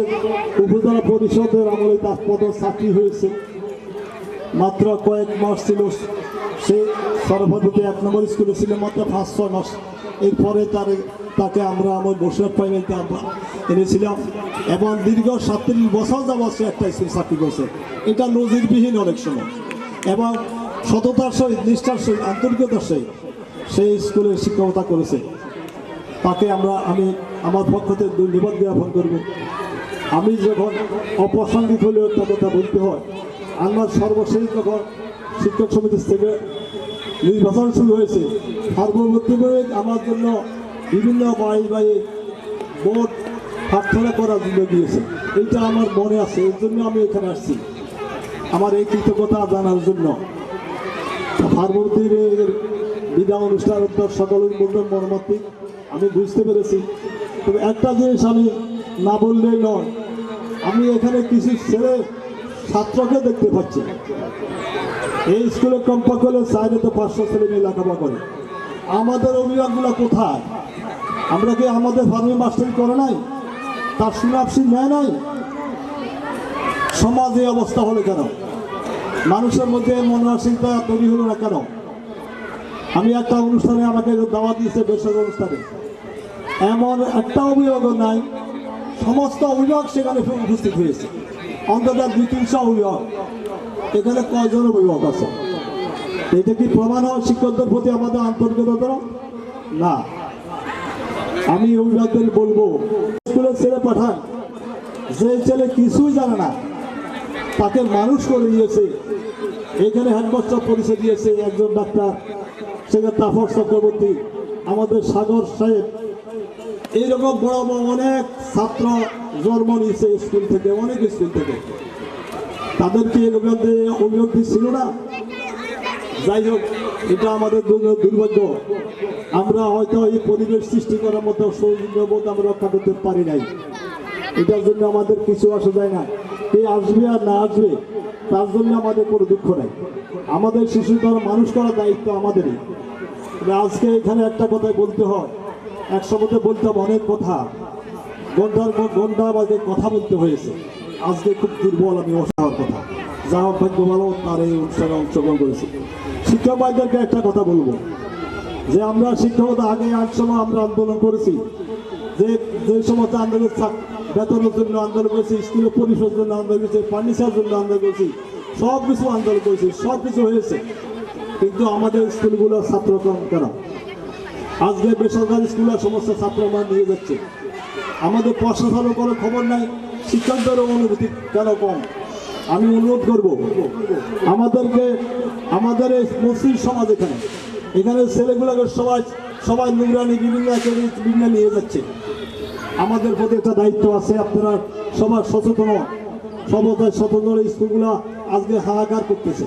উপজেলা পরিষদের আমলে তার পদ চাকরি হয়েছে। মাত্র কয়েক মাস ছিল সে সর্বপ্রতি 1 নম্বর স্কুলে ছিল, মাত্র 5-6 মাস। এরপরে তাকে আমরা আমার বসিরহাট প্রাইমারিতে আমরা এনেছিলাম, এবং দীর্ঘ 37 বছর যাবৎ সে একটা স্কুল চাকরি করছে। এটা নজিরবিহীন অনেক সময়, এবং সততার সহিত, নিষ্ঠার সহিত, আন্তরিকতার সহিত সেই স্কুলে শিক্ষকতা করেছে। তাকে আমি আমার পক্ষ থেকে ধন্যবাদ জ্ঞাপন করব। আমি যখন অপ্রাসঙ্গিক হলেও একটা কথা বলতে হয়, আমার সর্বশেষ যখন শিক্ষক সমিতি থেকে নির্বাচন শুরু হয়েছে, সর্বপ্রথমে আমার জন্য বিভিন্ন বাড়ি ভোট প্রার্থনা করার জন্য দিয়েছে। এইটা আমার মনে আছে, এর জন্য আমি এখানে আসছি, আমার এই কৃতজ্ঞতা জানার জন্য। পার্বতীর বিদায় অনুষ্ঠান সকলের মধ্যে মর্মান্তিক, আমি বুঝতে পেরেছি। তবে একটা জিনিস আমি না বললেই নয়, আমি এখানে কিছু ছেলে ছাত্রকে দেখতে পাচ্ছি। এই স্কুলে কমপক্ষে হলে 400-500 ছেলে মেয়ে লেখাপড়া করে। আমাদের অভিভাবকগুলো কোথায়? আমরা কি আমাদের ফার্মি মাস্টারি করে নাই? তার সুনাপসি নেয় নাই? সমাজ এই অবস্থা হলে কেন? মানুষের মধ্যে মনমানসিকতা তৈরি হলো না কেন? আমি একটা অনুষ্ঠানে আমাকে দাওয়াত দিয়েছে, বেসরকারি অনুষ্ঠানে, এমন একটা অভিভাবক নাই, সমস্ত অভিভাবক সেখানে উপস্থিত হয়েছে। অন্তত 200-300 অভিভাবক। এখানে কয়জন অভিভাবক আছে? এটা কি প্রমাণ হয় শিক্ষকদের প্রতি আমাদের আন্তরিকতা না? আমি অভিভাবকদের বলবো, স্কুলের ছেলে পাঠান, যে ছেলে কিছুই জানে না তাকে মানুষ করে দিয়েছে, এখানে হেডমাস্টার পরিচয় দিয়েছে একজন ডাক্তার, সেখানে তাফর চক্রবর্তী, আমাদের সাগর সাহেব, এইরকম বড় বড় অনেক ছাত্র জন্ম নিয়েছে স্কুল থেকে, অনেক স্কুল থেকে। তাদেরকে অভিযোগ ছিল না। যাই হোক, এটা আমাদের দুর্ভাগ্য। আমরা হয়তো এই পরিবেশ সৃষ্টি করার মতো সৌজন্যবোধ আমরা রক্ষা করতে পারি নাই। এটার জন্য আমাদের কিছু আসা যায় না। কে আসবে আর না আসবে তার জন্য আমাদের কোনো দুঃখ নেই। আমাদের শিশুদের মানুষ করার দায়িত্ব আমাদেরই। আজকে এখানে একটা কথাই বলতে হয়, একসময় বলতাম অনেক কথা, ঘন্টার পর ঘন্টা আমাকে কথা বলতে হয়েছে। আজকে খুব দুর্বল, আমি অসহায় কথা। যা হোক, ভাগ্য ভালো, তার এই অনুষ্ঠানে অংশগ্রহণ করেছি। শিক্ষক ভাইদেরকে একটা কথা বলবো যে আমরা শিক্ষকতা আগে এক সময় আমরা আন্দোলন করেছি, যে সমস্ত আন্দোলন, বেতনের জন্য আন্দোলন করেছি, স্কুলের পরিষদের জন্য আন্দোলন করেছি, ফার্নিচারের জন্য আন্দোলন করেছি, সব কিছু আন্দোলন করেছি, সব কিছু হয়েছে। কিন্তু আমাদের স্কুলগুলো ছাত্র কম কেন? আজকে বেসরকারি স্কুলের সমস্ত ছাত্র আমরা নিয়ে যাচ্ছে। আমাদের প্রশাসনের কোনো খবর নাই, শিক্ষকদেরও অনুভূতি কেন কম? আমি অনুরোধ করব আমাদেরকে, আমাদের এই মসজিদ সমাজ এখানে ছেলেগুলোকে সবাই নুরানি বিভিন্ন নিয়ে যাচ্ছে। আমাদের প্রতি একটা দায়িত্ব আছে, আপনারা সবার সচেতন, স্কুলগুলো আজকে হাহাকার করতেছে।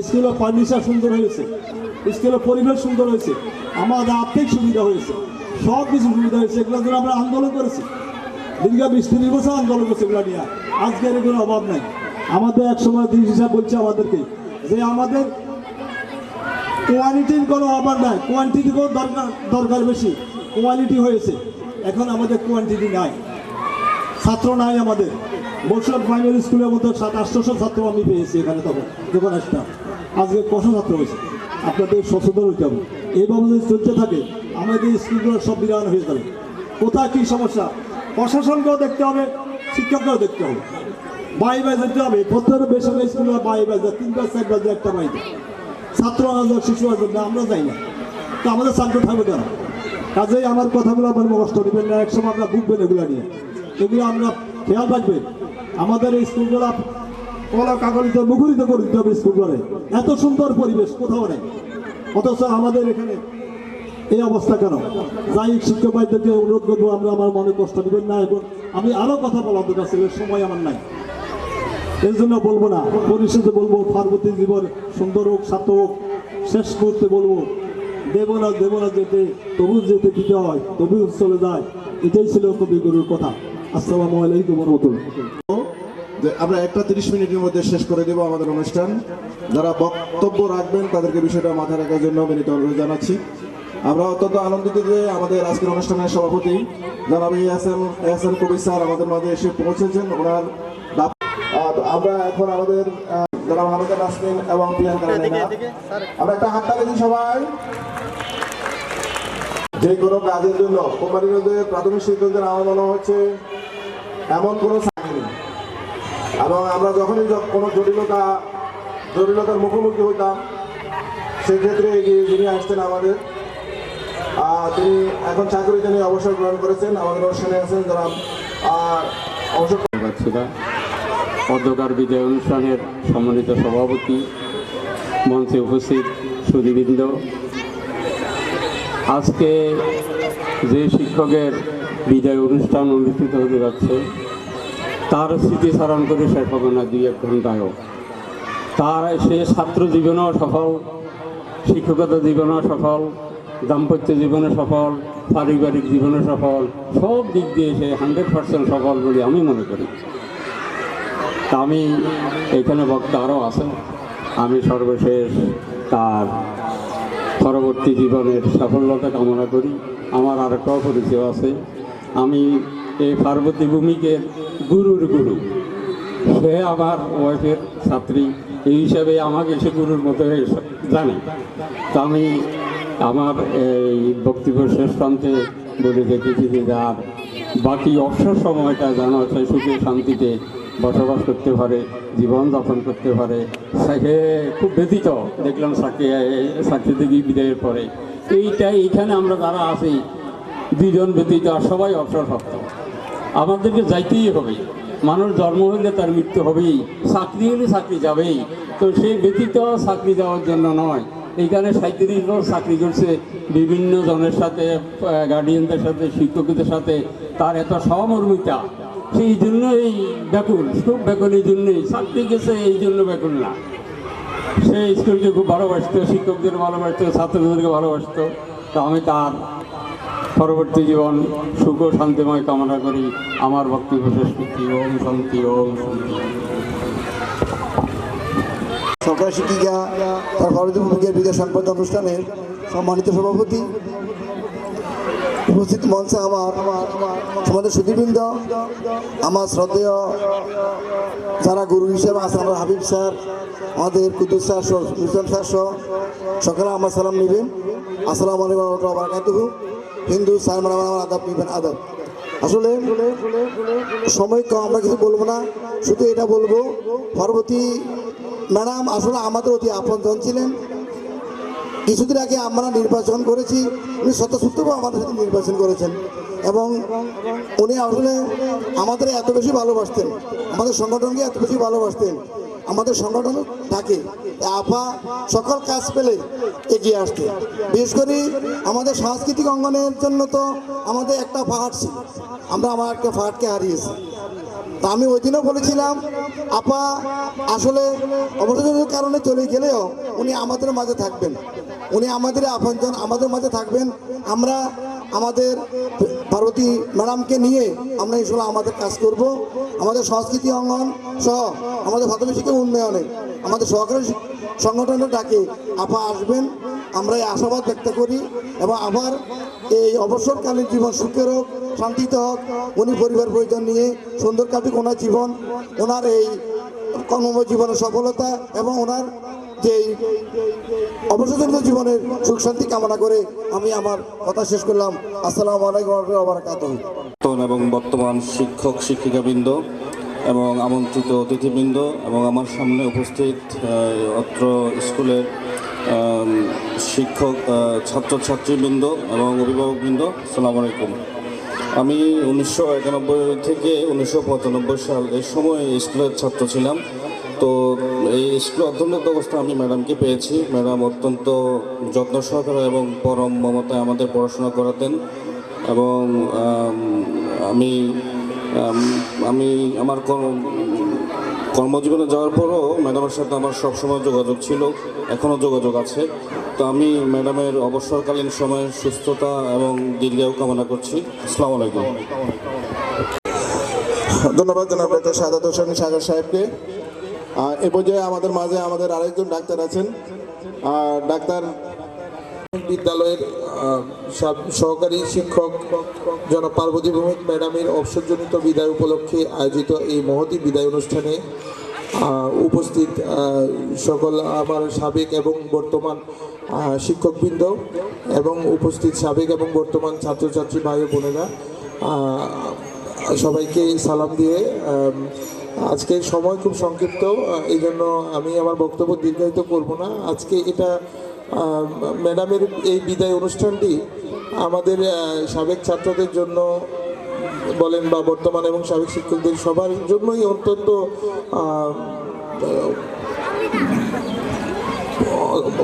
স্কুলের ফার্নিচার সুন্দর হয়েছে, স্কুলের পরিবেশ সুন্দর হয়েছে, আমাদের আর্থিক সুবিধা হয়েছে, সব কিছু সুবিধা হয়েছে। এগুলোর জন্য আমরা আন্দোলন করেছি, দীর্ঘ 20-30 বছর আন্দোলন করছি এগুলো নিয়ে। আজকের কোনো অভাব নাই। আমাদের এক সময় দিন হিসাব বলছে আমাদেরকে যে আমাদের কোয়ালিটির কোনো অভাব নাই, কোয়ান্টিটি কোনো দরকার বেশি, কোয়ালিটি হয়েছে। এখন আমাদের কোয়ান্টিটি নাই, ছাত্র নাই আমাদের। বসুরহাট প্রাইমারি স্কুলের মতো 700-800 ছাত্র আমি পেয়েছি এখানে যখন আসতাম। আজকে কত ছাত্র হয়েছে? আপনাদের সচেতন হইতে হবে। এইভাবে যদি চলতে থাকে আমাদের স্কুলগুলো সব বিরান হয়ে যাবে। কোথায় কী সমস্যা প্রশাসনকেও দেখতে হবে, শিক্ষককেও দেখতে হবে, বাই যেতে হবে। প্রত্যেকের বেসরকারি স্কুলে বাই 3-4 বাজে একটা বাড়িতে ছাত্র হাজার, শিশু হাজার না, আমরা যাই না, তো আমাদের ছাত্র থাকবে কেন? কাজেই আমার কথাগুলো আমার কষ্ট নেবেন না, একসময় আমরা বুঝবেন এগুলো নিয়ে, এগুলো আমরা খেয়াল রাখবেন। আমাদের এই স্কুলগুলো কলা কাগজে মুখরিত করে দিতে হবে। স্কুলগুলো এত সুন্দর পরিবেশ কোথাও নেই, অথচ আমাদের এখানে এই অবস্থা কেন? যাই শিক্ষক ভাইদেরকে অনুরোধ করবো, আমরা আমার মনে কষ্ট নেবেন না। এবং আমি আরও কথা বলার দরকার ছিল, সময় আমার নাই, এই জন্য বলবো না। পরিশেষে বলবো, পার্বতী জীবন সুন্দর হোক, সার্থক হোক। শেষ করতে বলবো, দেব না যেতে, তবু যেতে দিতে হয়, তবু চলে যায়। এটাই ছিল কবিগুরুর কথা। আসসালামু আলাইকুম ওয়া রাহমাতুল্লাহ।
আমরা 1:30 মিনিটের মধ্যে শেষ করে দেব আমাদের অনুষ্ঠান। যারা বক্তব্য রাখবেন তাদেরকে বিষয়টা মাথায় রাখার জন্য বিনীত অনুরোধ জানাচ্ছি। আমরা অত্যন্ত আনন্দিত যে আমাদের আজকের অনুষ্ঠানের সভাপতি জনাব এহসান কবির স্যার আমাদের মাঝে এসে পৌঁছেছেন। ওনার আমরা এখন আমাদের জনাব হামিদা নাসরিন এবং প্রিয়াঙ্কা রানা, আমরা একটা হাততালি দিই সবাই। যে কোনো কাজের জন্য কোম্পানিদের প্রাথমিক শিক্ষকদের আমার মনে হচ্ছে এমন কোনো চাকরি নেই। এবং আমরা যখনই কোনো জটিলতার মুখোমুখি হইতাম, সেক্ষেত্রে এগিয়ে যিনি আসছেন আমাদের, তিনি এখন চাকরিতে নিয়ে অবসর গ্রহণ করেছেন। আমাদের অনুষ্ঠানে আছেন যারা অবসর
অধ্যকার বিদায় অনুষ্ঠানের সম্মানিত সভাপতি, মঞ্চে উপস্থিত সুধীবৃন্দ, আজকে যে শিক্ষকের বিদায় অনুষ্ঠান অনুষ্ঠিত হতে যাচ্ছে তার স্মৃতিচারণ করে শেষ হবে না 2-1 ঘন্টায়ও। তার সে ছাত্র জীবনেও সফল, শিক্ষকতা জীবনেও সফল, দাম্পত্য জীবনে সফল, পারিবারিক জীবনে সফল, সব দিক দিয়ে সে 100% সফল বলে আমি মনে করি। তা আমি এখানে বক্তা আরও আছেন, আমি সর্বশেষ তার পরবর্তী জীবনের সাফল্যতা কামনা করি। আমার আর একটা পরিচয় আছে, আমি এই পার্বতী ভূমিকের গুরুর গুরু, সে আমার ওয়াইফের ছাত্রী, এই হিসাবে আমাকে সে গুরুর মতো জানে। তা আমি আমার এই বক্তব্য শেষ প্রান্তে বলে দেখেছি যে যার বাকি অবসর সময়টা যেন সে সুখে শান্তিতে বসবাস করতে পারে, জীবনযাপন করতে পারে। সে খুব ব্যথিত দেখলাম চাকরি থেকে বিদায়ের পরে। এইখানে আমরা যারা আছি 2 জন ব্যতীত আর সবাই অবসরপ্রাপ্ত। আমাদেরকে যাইতেই হবে, মানুষ জন্ম হলে তার মৃত্যু হবেই, চাকরি হলে চাকরি যাবেই, তো সেই ব্যতীত চাকরি দেওয়ার জন্য নয়। এইখানে 37 বছর চাকরি করছে, বিভিন্ন জনের সাথে, গার্ডিয়ানদের সাথে, শিক্ষকদের সাথে তার এত সহমর্মিতা, সেই জন্যই ব্যাকুল, খুব ব্যাকুল। এই জন্যই চাকরি গেছে, এই জন্য ব্যাকুল না। সে স্কুলকে খুব ভালোবাসতো, শিক্ষকদের ভালোবাসতো, ছাত্রদেরকে ভালোবাসতো। তো আমি তার পরবর্তী জীবন সুখ ও শান্তিময় কামনা করি। আমার বক্তব্য শেষ করছি। ওম শান্তি, ওম শান্তি।
সরকারি শিক্ষিকা তার ভারতীয় ভূমিকার বিদায় সংবাদ অনুষ্ঠানের সম্মানিত সভাপতি, উপস্থিত মঞ্চে আমার সমাজের সুধীবৃন্দ, আমার শ্রদ্ধেয় যারা গুরু হিসেবে আছেন, আমার হাবিব স্যার, আমাদের কুদ্দুস স্যার, ইসলাম স্যার সহ সকলে আমার সালাম নেবেন। আসসালামু আলাইকুম ওয়া রাহমাতুল্লাহি ওয়া বারাকাতুহু। হিন্দু স্যার মানে আমার আদাব নেবেন, আদাব। আসলে সময় কম, আমরা কিছু বলবো না, শুধু এটা বলবো, পরবর্তী ম্যাডাম আসলে আমাদের অতি আপনজন ছিলেন। কিছুদিন আগে আমরা নির্বাচন করেছি, উনি স্বতঃস্ফূর্তভাবে আমাদের সাথে নির্বাচন করেছেন এবং উনি আসলে আমাদের এত বেশি ভালোবাসতেন, আমাদের সংগঠনকে এত বেশি ভালোবাসতেন, আমাদের সংগঠন থাকে আপা সকল কাজ পেলে এগিয়ে আসতে। বিশেষ করে আমাদের সাংস্কৃতিক অঙ্গনের জন্য তো আমাদের একটা ফাহাট ছিল, আমরা আমার একটা ফাহাটকে হারিয়েছি। তা আমি ওই দিনও বলেছিলাম, আপা আসলে অবসরের কারণে চলে গেলেও উনি আমাদের মাঝে থাকবেন, উনি আমাদের আপনজন, আমাদের মাঝে থাকবেন। আমরা আমাদের পার্বতী ম্যাডামকে নিয়ে আমরা আসলে আমাদের কাজ করব। আমাদের সংস্কৃতি অঙ্গন সহ আমাদের প্রাথমিক শিক্ষা উন্নয়নে আমাদের সহকারী সংগঠনের ডাকে আপা আসবেন, আমরা এই আশাবাদ ব্যক্ত করি। এবং আবার এই অবসরকালীন জীবন সুখের হোক, শান্তিতে হোক, উনি পরিবার পরিজন নিয়ে সুন্দর কাটুক ওনার জীবন, ওনার এই কর্মময় জীবনের সফলতা এবং ওনার যে অবসরজনিত জীবনের সুখ শান্তি কামনা করে আমি আমার কথা শেষ করলাম। আসসালামু আলাইকুম ওয়া রাহমাতুল্লাহি ওয়া বারাকাতুহু।
এবং বর্তমান শিক্ষক শিক্ষিকাবৃন্দ এবং আমন্ত্রিত অতিথিবৃন্দ এবং আমার সামনে উপস্থিত অত্র স্কুলের শিক্ষক, ছাত্রছাত্রীবৃন্দ এবং অভিভাবকবৃন্দ, আসসালামু আলাইকুম। আমি 1991 থেকে 1995 সাল এই সময় স্কুলের ছাত্র ছিলাম। তো এই স্কুলে অধ্যয়নরত অবস্থায় আমি ম্যাডামকে পেয়েছি। ম্যাডাম অত্যন্ত যত্ন সহকারে এবং পরম মমতায় আমাদের পড়াশোনা করাতেন এবং আমি আমার কর্মজীবনে যাওয়ার পরও ম্যাডামের সাথে আমার সবসময় যোগাযোগ ছিল, এখনও যোগাযোগ আছে। তো আমি ম্যাডামের অবসরকালীন সময়ের সুস্থতা এবং দীর্ঘায়ু কামনা করছি। আসসালামু আলাইকুম।
ধন্যবাদ জনাব ডক্টর সাদাত হোসেন সাগর সাহেবকে। এ পর্যায়ে আমাদের মাঝে আমাদের আরেকজন ডাক্তার আছেন, ডাক্তার
বিদ্যালয়ের সহকারী শিক্ষক জনাব পার্বতী ভৌমিক ম্যাডামের অবসরজনিত বিদায় উপলক্ষে আয়োজিত এই মহতী বিদায় অনুষ্ঠানে উপস্থিত সকল আমার সাবেক এবং বর্তমান শিক্ষকবৃন্দ এবং উপস্থিত সাবেক এবং বর্তমান ছাত্রছাত্রী ভাই ও বোনেরা, সবাইকে সালাম দিয়ে আজকের সময় খুব সংক্ষিপ্ত, এই জন্য আমি আমার বক্তব্য দীর্ঘায়িত করব না। আজকে এটা ম্যাডামের এই বিদায় অনুষ্ঠানটি আমাদের সাবেক ছাত্রদের জন্য বলেন বা বর্তমান এবং সাবেক শিক্ষকদের সবার জন্যই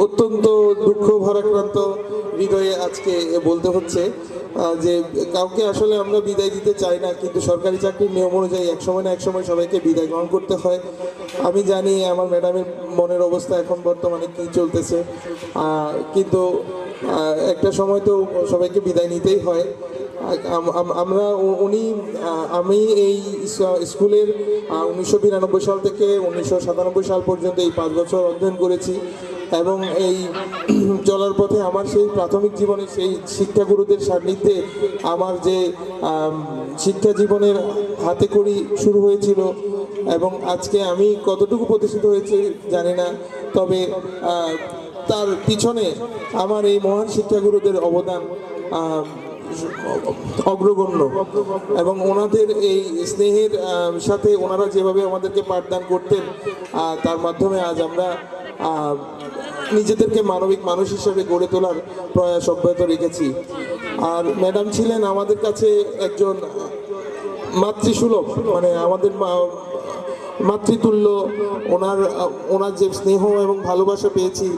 অত্যন্ত দুঃখ ভারাক্রান্ত হৃদয়ে আজকে বলতে হচ্ছে যে কাউকে আসলে আমরা বিদায় দিতে চাই না, কিন্তু সরকারি চাকরির নিয়ম অনুযায়ী একসময় না একসময় সবাইকে বিদায় গ্রহণ করতে হয়। আমি জানি আমার ম্যাডামের মনের অবস্থা এখন বর্তমানে কী চলতেছে, কিন্তু একটা সময় তো সবাইকে বিদায় নিতেই হয়। আমি এই স্কুলের 1992 সাল থেকে 1997 সাল পর্যন্ত এই 5 বছর অধ্যয়ন করেছি এবং এই চলার পথে আমার সেই প্রাথমিক জীবনে সেই শিক্ষাগুরুদের সান্নিধ্যে আমার যে শিক্ষা জীবনের হাতে খড়ি শুরু হয়েছিল এবং আজকে আমি কতটুকু প্রতিষ্ঠিত হয়েছে জানি না, তবে তার পিছনে আমার এই মহান শিক্ষাগুরুদের অবদান অগ্রগণ্য এবং ওনাদের এই স্নেহের সাথে ওনারা যেভাবে আমাদেরকে পাঠদান করতেন তার মাধ্যমে আজ আমরা নিজেদেরকে মানবিক মানুষ হিসেবে গড়ে তোলার প্রয়াস অব্যাহত রেখেছি। আর ম্যাডাম ছিলেন আমাদের কাছে একজন মাতৃসুলভ, মানে আমাদের মাতৃতুল্য, ওনার যে স্নেহ এবং ভালোবাসা পেয়েছি,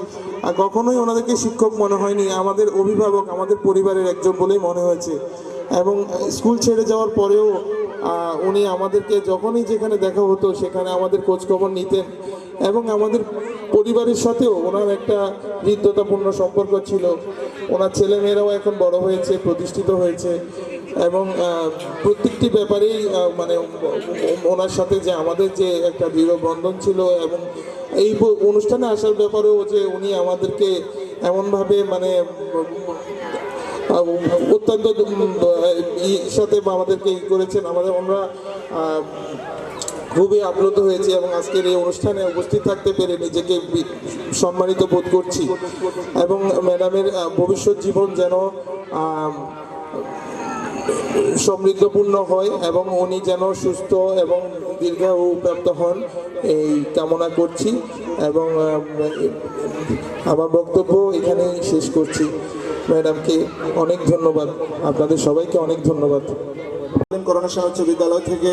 আর কখনোই ওনাদেরকে শিক্ষক মনে হয়নি, আমাদের অভিভাবক, আমাদের পরিবারের একজন বলেই মনে হয়েছে। এবং স্কুল ছেড়ে যাওয়ার পরেও উনি আমাদেরকে যখনই যেখানে দেখা হতো সেখানে আমাদের খোঁজখবর নিতেন, এবং আমাদের পরিবারের সাথেও ওনার একটা হৃদ্যতাপূর্ণ সম্পর্ক ছিল। ওনার ছেলেমেয়েরাও এখন বড় হয়েছে, প্রতিষ্ঠিত হয়েছে, এবং প্রত্যেকটি ব্যাপারেই মানে ওনার সাথে যে আমাদের যে একটা দৃঢ় বন্ধন ছিল, এবং এই অনুষ্ঠানে আসার ব্যাপারেও যে উনি আমাদেরকে এমনভাবে মানে অত্যন্ত সাথে আমাদেরকে করেছেন, আমরা খুবই আপ্লুত হয়েছি, এবং আজকের এই অনুষ্ঠানে উপস্থিত থাকতে পেরে নিজেকে সম্মানিত বোধ করছি। এবং ম্যাডামের ভবিষ্যৎ জীবন যেন সমৃদ্ধপূর্ণ হয় এবং উনি যেন সুস্থ এবং দীর্ঘায়ু প্রাপ্ত হন, এই কামনা করছি। এবং আমার বক্তব্য এখানেই শেষ করছি। ম্যাডামকে অনেক ধন্যবাদ, আপনাদের সবাইকে অনেক ধন্যবাদ।
করোনেশন উচ্চ বিদ্যালয় থেকে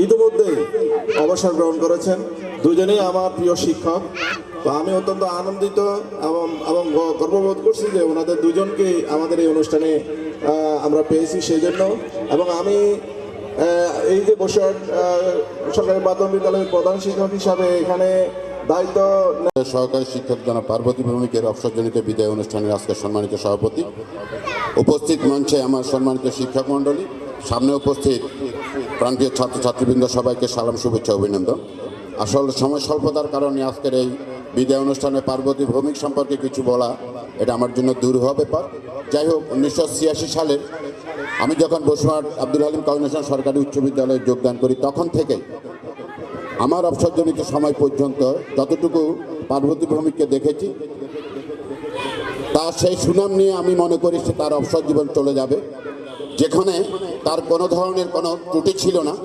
ইতিমধ্যেই অবসর গ্রহণ করেছেন দুজনেই আমার প্রিয় শিক্ষক। তো আমি অত্যন্ত আনন্দিত এবং গর্ববোধ করছি যে ওনাদের দুজনকে আমাদের এই অনুষ্ঠানে আমরা পেয়েছি সেই জন্য। এবং আমি এই যে বসিরহাট সরকারি প্রাথমিক বিদ্যালয়ের প্রধান শিক্ষক হিসাবে এখানে দায়িত্ব
সহকারী শিক্ষক জনাব পার্বতী ভৌমিকের অবসরজনিত বিদায় অনুষ্ঠানের আজকে সম্মানিত সভাপতি, উপস্থিত মঞ্চে আমার সম্মানিত শিক্ষক মণ্ডলী, সামনে উপস্থিত প্রান্তীয় ছাত্রছাত্রীবৃন্দ, সবাইকে সালাম, শুভেচ্ছা, অভিনন্দন। আসলে সময় স্বল্পতার কারণে আজকের এই বিদায় অনুষ্ঠানে পার্বতী ভৌমিক সম্পর্কে কিছু বলা এটা আমার জন্য দুরূহ ব্যাপার। যাই হোক, 1986 সালে আমি যখন বসিরহাট আব্দুল হালিম করোনেশন সরকারি উচ্চ বিদ্যালয়ে যোগদান করি, তখন থেকে আমার অবসরজনিত সময় পর্যন্ত যতটুকু পার্বতী ভৌমিককে দেখেছি, তার সেই সুনাম নিয়ে আমি মনে করি সে তার অবসর জীবন চলে যাবে, যেখানে তার কোনো ধরনের কোনো ত্রুটি ছিল না,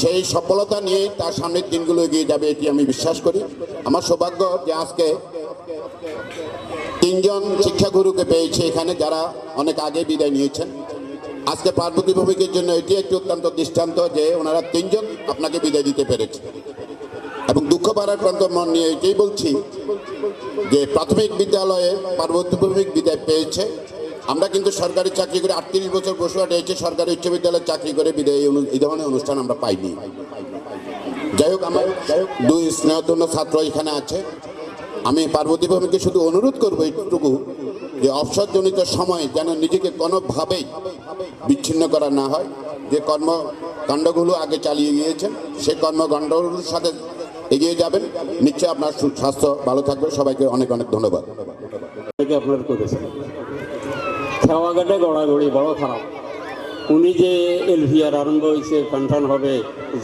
সেই সফলতা নিয়ে তার সামনের দিনগুলো এগিয়ে যাবে, এটি আমি বিশ্বাস করি। আমার সৌভাগ্য যে আজকে 3 জন শিক্ষাগুরুকে পেয়েছে এখানে, যারা অনেক আগে বিদায় নিয়েছেন। আজকে পার্বতী ভৌমিকের জন্য এটি একটি অত্যন্ত দৃষ্টান্ত যে ওনারা 3 জন আপনাকে বিদায় দিতে পেরেছে। এবং দুঃখ ভারাক্রান্ত মন নিয়ে এটাই বলছি যে প্রাথমিক বিদ্যালয়ে পার্বতী ভৌমিক বিদায় পেয়েছে। আমরা কিন্তু সরকারি চাকরি করে 38 বছর বসিরহাটে এসে সরকারি উচ্চ বিদ্যালয়ে চাকরি করে বিদায় এই ধরনের অনুষ্ঠান আমরা পাইনি। যাই হোক, আমার 2 স্নেহধন্য ছাত্র এখানে আছে। আমি পার্বতী ভৌমিককে শুধু অনুরোধ করবো এইটুকু যে অবসরজনিত সময় যেন নিজেকে কোনোভাবেই বিচ্ছিন্ন করা না হয়। যে কর্মকাণ্ডগুলো আগে চালিয়ে গিয়েছেন সেই কর্মকাণ্ডগুলোর সাথে এগিয়ে যাবেন, নিশ্চয়ই আপনার স্বাস্থ্য ভালো থাকবে। সবাইকে অনেক অনেক ধন্যবাদ।
আপনার করেছেন খেওয়াঘাটে গড়াগড়ি বড় খারাপ। উনি যে এলভিআর আরম্ভ হয়েছে, ফাংশন হবে,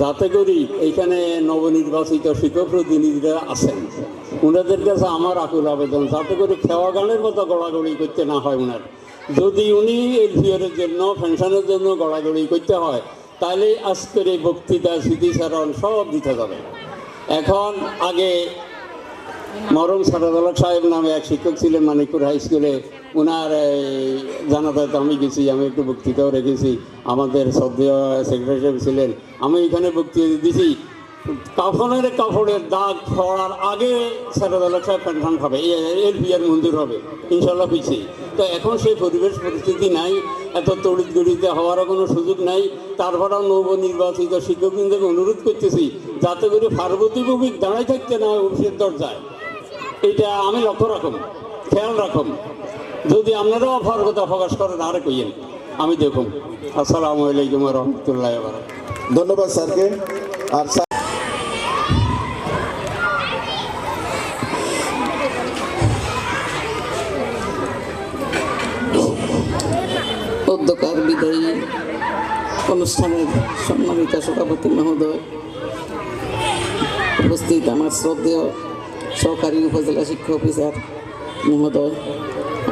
যাতে করি এইখানে নবনির্বাচিত শিক্ষক প্রতিনিধিরা আছেন, ওনাদের কাছে আমার আকুল আবেদন যাতে করে খেওয়াগানের মতো গড়াগড়ি করতে না হয় ওনার। যদি উনি এলভিআরের জন্য পেনশনের জন্য গড়াগড়ি করতে হয়, তাহলে আজকের এই বক্তৃতা, স্মৃতিচারণ সব দিতে যাবে। এখন আগে মরম সারাদুল্লাহ সাহেব নামে এক শিক্ষক ছিলেন মানিকপুর হাই স্কুলে, ওনার জানাজাতে আমি গেছি, আমি একটু বক্তৃতাও রেখেছি। আমাদের শ্রদ্ধেয় সেক্রেটারি সাহেব ছিলেন, আমি এখানে বক্তৃতা দিয়েছি। কাপড়ের দাগ পড়ার আগে সারাদুল্লাহ সাহেব পেনশন হবে, এলপিআর মঞ্জুর হবে ইনশাল্লাহ পিছিয়ে। তো এখন সেই পরিবেশ পরিস্থিতি নাই, এত তড়িৎ গড়িতে হওয়ারও কোনো সুযোগ নাই। তারপরেও নবনির্বাচিত শিক্ষকবৃন্দকে অনুরোধ করতেছি যাতে করে পার্বতী ভৌমিক দাঁড়াই থাকতে না অফিসের দরজায়। এটা আমি লক্ষ্য রাখুন, খেয়াল রাখুন। যদি আপনারাও অপারগতা প্রকাশ করেন আরে কইয়েন, আমি দেখুন। আসসালামু আলাইকুম রহমতুল্লাহ।
ধন্যবাদ স্যারকে। আর
অধ্যকার বিদায়ী অনুষ্ঠানের সম্মানিত সভাপতি মহোদয়, উপস্থিত আমার শ্রদ্ধেয় সহকারী উপজেলা শিক্ষা অফিসার মহোদয়,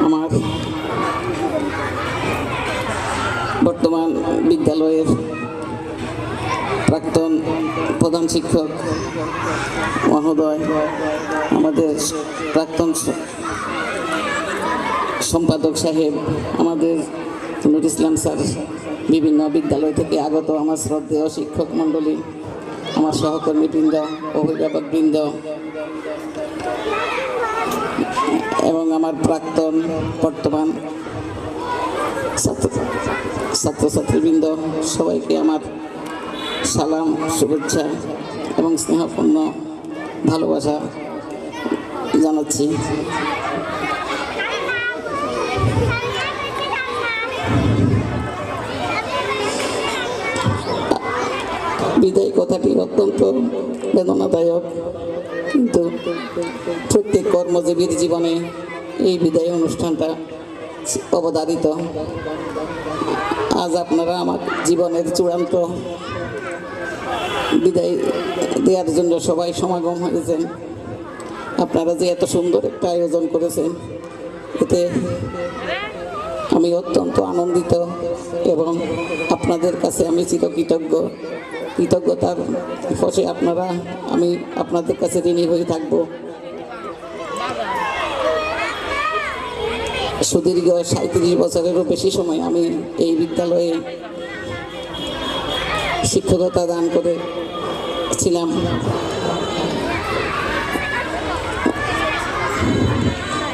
আমার বর্তমান বিদ্যালয়ের প্রাক্তন প্রধান শিক্ষক মহোদয়, আমাদের প্রাক্তন সম্পাদক সাহেব, আমাদের নুর ইসলাম স্যার, বিভিন্ন বিদ্যালয় থেকে আগত আমার শ্রদ্ধেয় শিক্ষক মণ্ডলী, আমার সহকর্মীবৃন্দ, অভিভাবকবৃন্দ এবং আমার প্রাক্তন বর্তমান ছাত্রছাত্রীবৃন্দ, সবাইকে আমার সালাম, শুভেচ্ছা এবং স্নেহপূর্ণ ভালোবাসা জানাচ্ছি। বিদায় কথাটি অত্যন্ত বেদনাদায়ক, কিন্তু প্রত্যেক কর্মজীবীর জীবনে এই বিদায় অনুষ্ঠানটা অবধারিত। আজ আপনারা আমার জীবনের চূড়ান্ত বিদায় দেওয়ার জন্য সবাই সমাগম হয়েছেন। আপনারা যে এত সুন্দর একটা আয়োজন করেছেন, এতে আমি অত্যন্ত আনন্দিত এবং আপনাদের কাছে আমি কৃতজ্ঞতার বশে আমি আপনাদের কাছে ঋণী হয়ে থাকব। সুদীর্ঘ 37 বছরেরও বেশি সময় আমি এই বিদ্যালয়ে শিক্ষকতা দান করেছিলাম।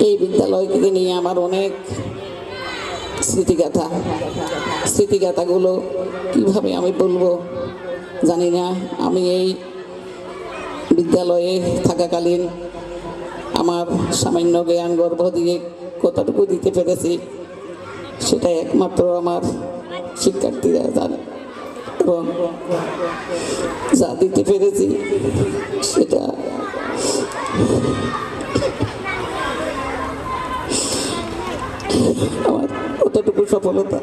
এই বিদ্যালয়কে নিয়ে আমার অনেক স্মৃতিগাথাগুলো কিভাবে আমি বলবো জানি না। আমি এই বিদ্যালয়ে থাকাকালীন আমার সামান্য জ্ঞান গর্ভ দিয়ে কতটুকু দিতে পেরেছি সেটা একমাত্র আমার শিক্ষার্থীরা জানে, এবং যা দিতে পেরেছি সেটা আমার কতটুকু সফলতা,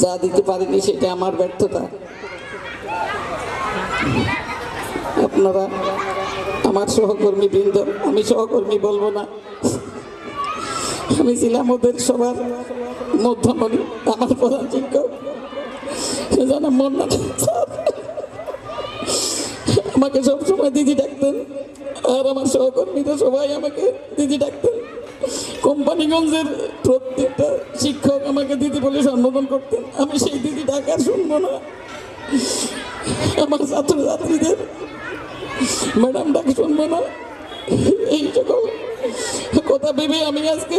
যা দিতে পারিনি সেটা আমার ব্যর্থতা। আপনারা আমার সহকর্মীবৃন্দ, আমি সহকর্মী বলবো না, আমি ছিলাম ওদের সবার মধ্যমণি। আমার প্রধান শিক্ষক জানা মন্না স্যার আমাকে সবসময় দিদি ডাকতেন, আর আমার সহকর্মীরা সবাই আমাকে দিদি ডাকতেন। কোম্পানিগঞ্জের প্রত্যেকটা শিক্ষক আমাকে দিদি বলে সম্বোধন করতেন। আমি সেই দিদি ডাকা শুনবো না। আমার ছাত্রছাত্রীদের ম্যাডাম ডাক শুনবো না। এই সকল কথা ভেবে আমি আজকে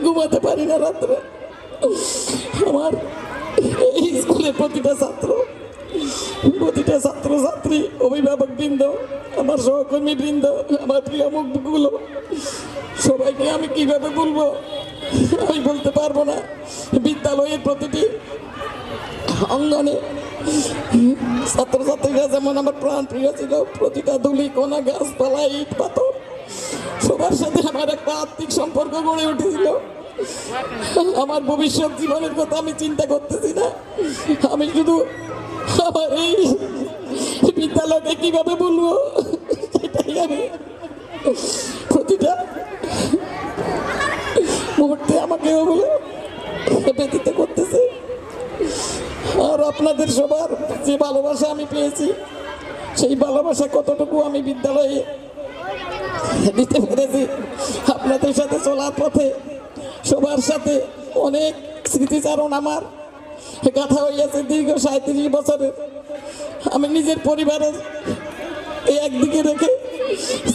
ঘুমাতে পারি না রাত্রে। আমার এই স্কুলের প্রতিটা ছাত্রছাত্রী, অভিভাবকবৃন্দ, আমার সহকর্মীবৃন্দ, আমার প্রিয় মুখগুলো, সবাইকে আমি কিভাবে বলবো আমি বলতে পারবো না। বিদ্যালয়ের প্রতিটি অঙ্গনে ছাত্রছাত্রীরা যেমন আমার প্রাণ প্রিয় ছিল, প্রতিটা ধুলি কোনা, গাছপালা, ইট পাথর সবার সাথে আমার একটা আত্মিক সম্পর্ক গড়ে উঠেছিল। আমার ভবিষ্যৎ জীবনের কথা আমি চিন্তা করতেছি না, আমি শুধু আমার এই বিদ্যালয়কে কিভাবে বলবো সেটাই আমি প্রতিটা মুহূর্তে আমাকে ওগুলো ব্যতীত করতেছে। আর আপনাদের সবার যে ভালোবাসা আমি পেয়েছি, সেই ভালোবাসা কতটুকু আমি বিদ্যালয়ে দিতে পেরেছি। আপনাদের সাথে চলার পথে সবার সাথে অনেক স্মৃতিচারণ আমার গাথা হইয়াছে দীর্ঘ 37 বছরের। আমি নিজের পরিবারের একদিকে রেখে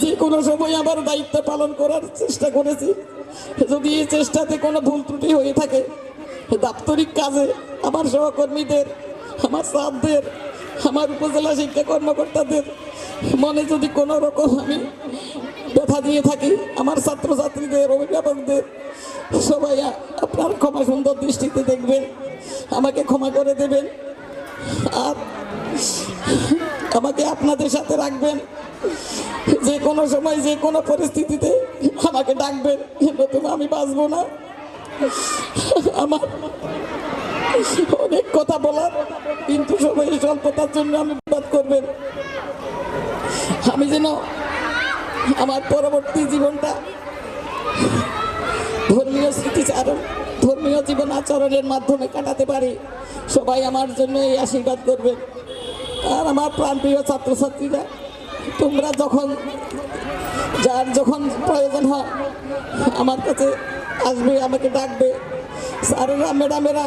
যে কোনো সময় আমার দায়িত্ব পালন করার চেষ্টা করেছি। যদি এই চেষ্টাতে কোনো ভুল ত্রুটি হয়ে থাকে, দাপ্তরিক কাজে আমার সহকর্মীদের, আমার স্টাফদের, আমার উপজেলা শিক্ষা কর্মকর্তাদের মনে যদি কোনো রকম আমি ব্যথা দিয়ে থাকি, আমার ছাত্রছাত্রীদের, অভিভাবকদের, সবাই আপনার ক্ষমা সুন্দর দৃষ্টিতে দেখবেন, আমাকে ক্ষমা করে দেবেন, আর আমাকে আপনাদের সাথে রাখবেন। যে কোনো সময়, যে কোনো পরিস্থিতিতে আমাকে ডাকবেন, নতুন আমি বাঁচবো না। আমার অনেক কথা বলার, কিন্তু সবাই স্বল্পতার জন্য আমি বাদ করবেন। আমি যেন আমার পরবর্তী জীবনটা ধর্মীয় স্মৃতিচারণ, ধর্মীয় জীবন আচরণের মাধ্যমে কাটাতে পারি। সবাই আমার জন্য এই আশীর্বাদ করবেন। আর আমার প্রাণপ্রিয় ছাত্রছাত্রীরা, তোমরা যখন প্রয়োজন হয় আমার কাছে আসবে, আমাকে ডাকবে। স্যারেরা, ম্যাডামেরা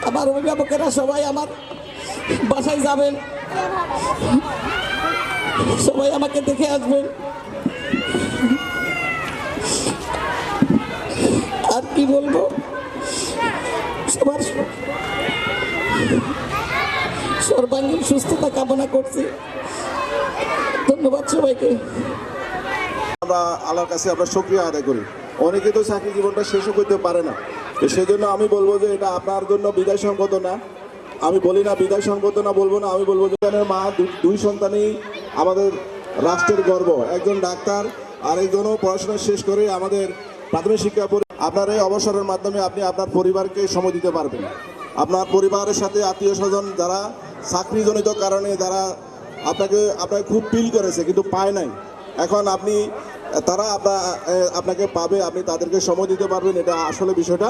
আমার অভিভাবকেরা সবাই আমার বাসায় যাবেন, সবাই আমাকে দেখে আসবেন। আর কি বলবো, সবার সর্বাঙ্গীন সুস্থতা কামনা করছি। ধন্যবাদ সবাইকে।
আমরা আল্লাহর কাছে আমরা শুকরিয়া আদায় করি। অনেকে তো চাকরি জীবনটা শেষও করতে পারে না, সেই জন্য আমি বলবো যে এটা আপনার জন্য বিদায় সংবাদ না। আমি বলি না বিদায় সংবাদ না, বলবো না, আমি বলবো যে মা দুই সন্তানই আমাদের রাষ্ট্রের গর্ব। একজন ডাক্তার আর একজনও পড়াশোনা শেষ করে আমাদের প্রাথমিক শিক্ষা। আপনার এই অবসরের মাধ্যমে আপনি আপনার পরিবারকে সময় দিতে পারবেন। আপনার পরিবারের সাথে আত্মীয় স্বজন যারা চাকরিজনিত কারণে যারা আপনাকে খুব ফিল করেছে কিন্তু পায় নাই, এখন তারা আপনাকে পাবে, আপনি তাদেরকে সময় দিতে পারবেন। এটা আসলে বিষয়টা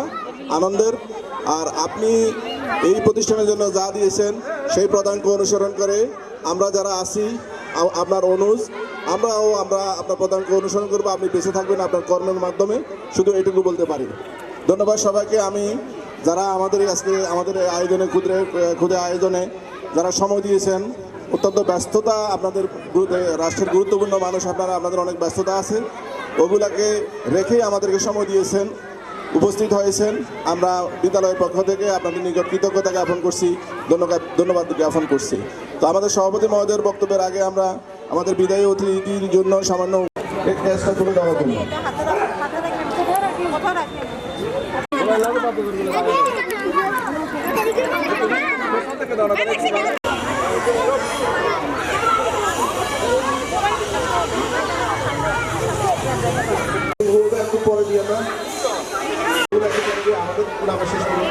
আনন্দের। আর আপনি এই প্রতিষ্ঠানের জন্য যা দিয়েছেন সেই প্রদানকে অনুসরণ করে আমরা যারা আছি আপনার অনুজ আমরা আপনার প্রদানকে অনুসরণ করবো। আপনি বেঁচে থাকবেন আপনার কর্মের মাধ্যমে, শুধু এটুকু বলতে পারি। ধন্যবাদ সবাইকে। আমি যারা আমাদের আজকে আমাদের আয়োজনে ক্ষুদে আয়োজনে যারা সময় দিয়েছেন, অত্যন্ত ব্যস্ততা, আপনাদের রাষ্ট্রের গুরুত্বপূর্ণ মানুষ আপনাদের অনেক ব্যস্ততা আছে, ওগুলাকে রেখে আমাদেরকে সময় দিয়েছেন, উপস্থিত হয়েছেন। আমরা বিদ্যালয়ের পক্ষ থেকে আপনাদের নিকট কৃতজ্ঞতা জ্ঞাপন করছি, ধন্যবাদ জ্ঞাপন করছি। তো আমাদের সভাপতি মহোদয়ের বক্তব্যের আগে আমরা আমাদের বিদায়ী অতিথির জন্য সামান্য ক্যাশটা তুলে দেওয়ার জন্য একটু পরে দিয়ে আমরা আমাদের শেষ করি।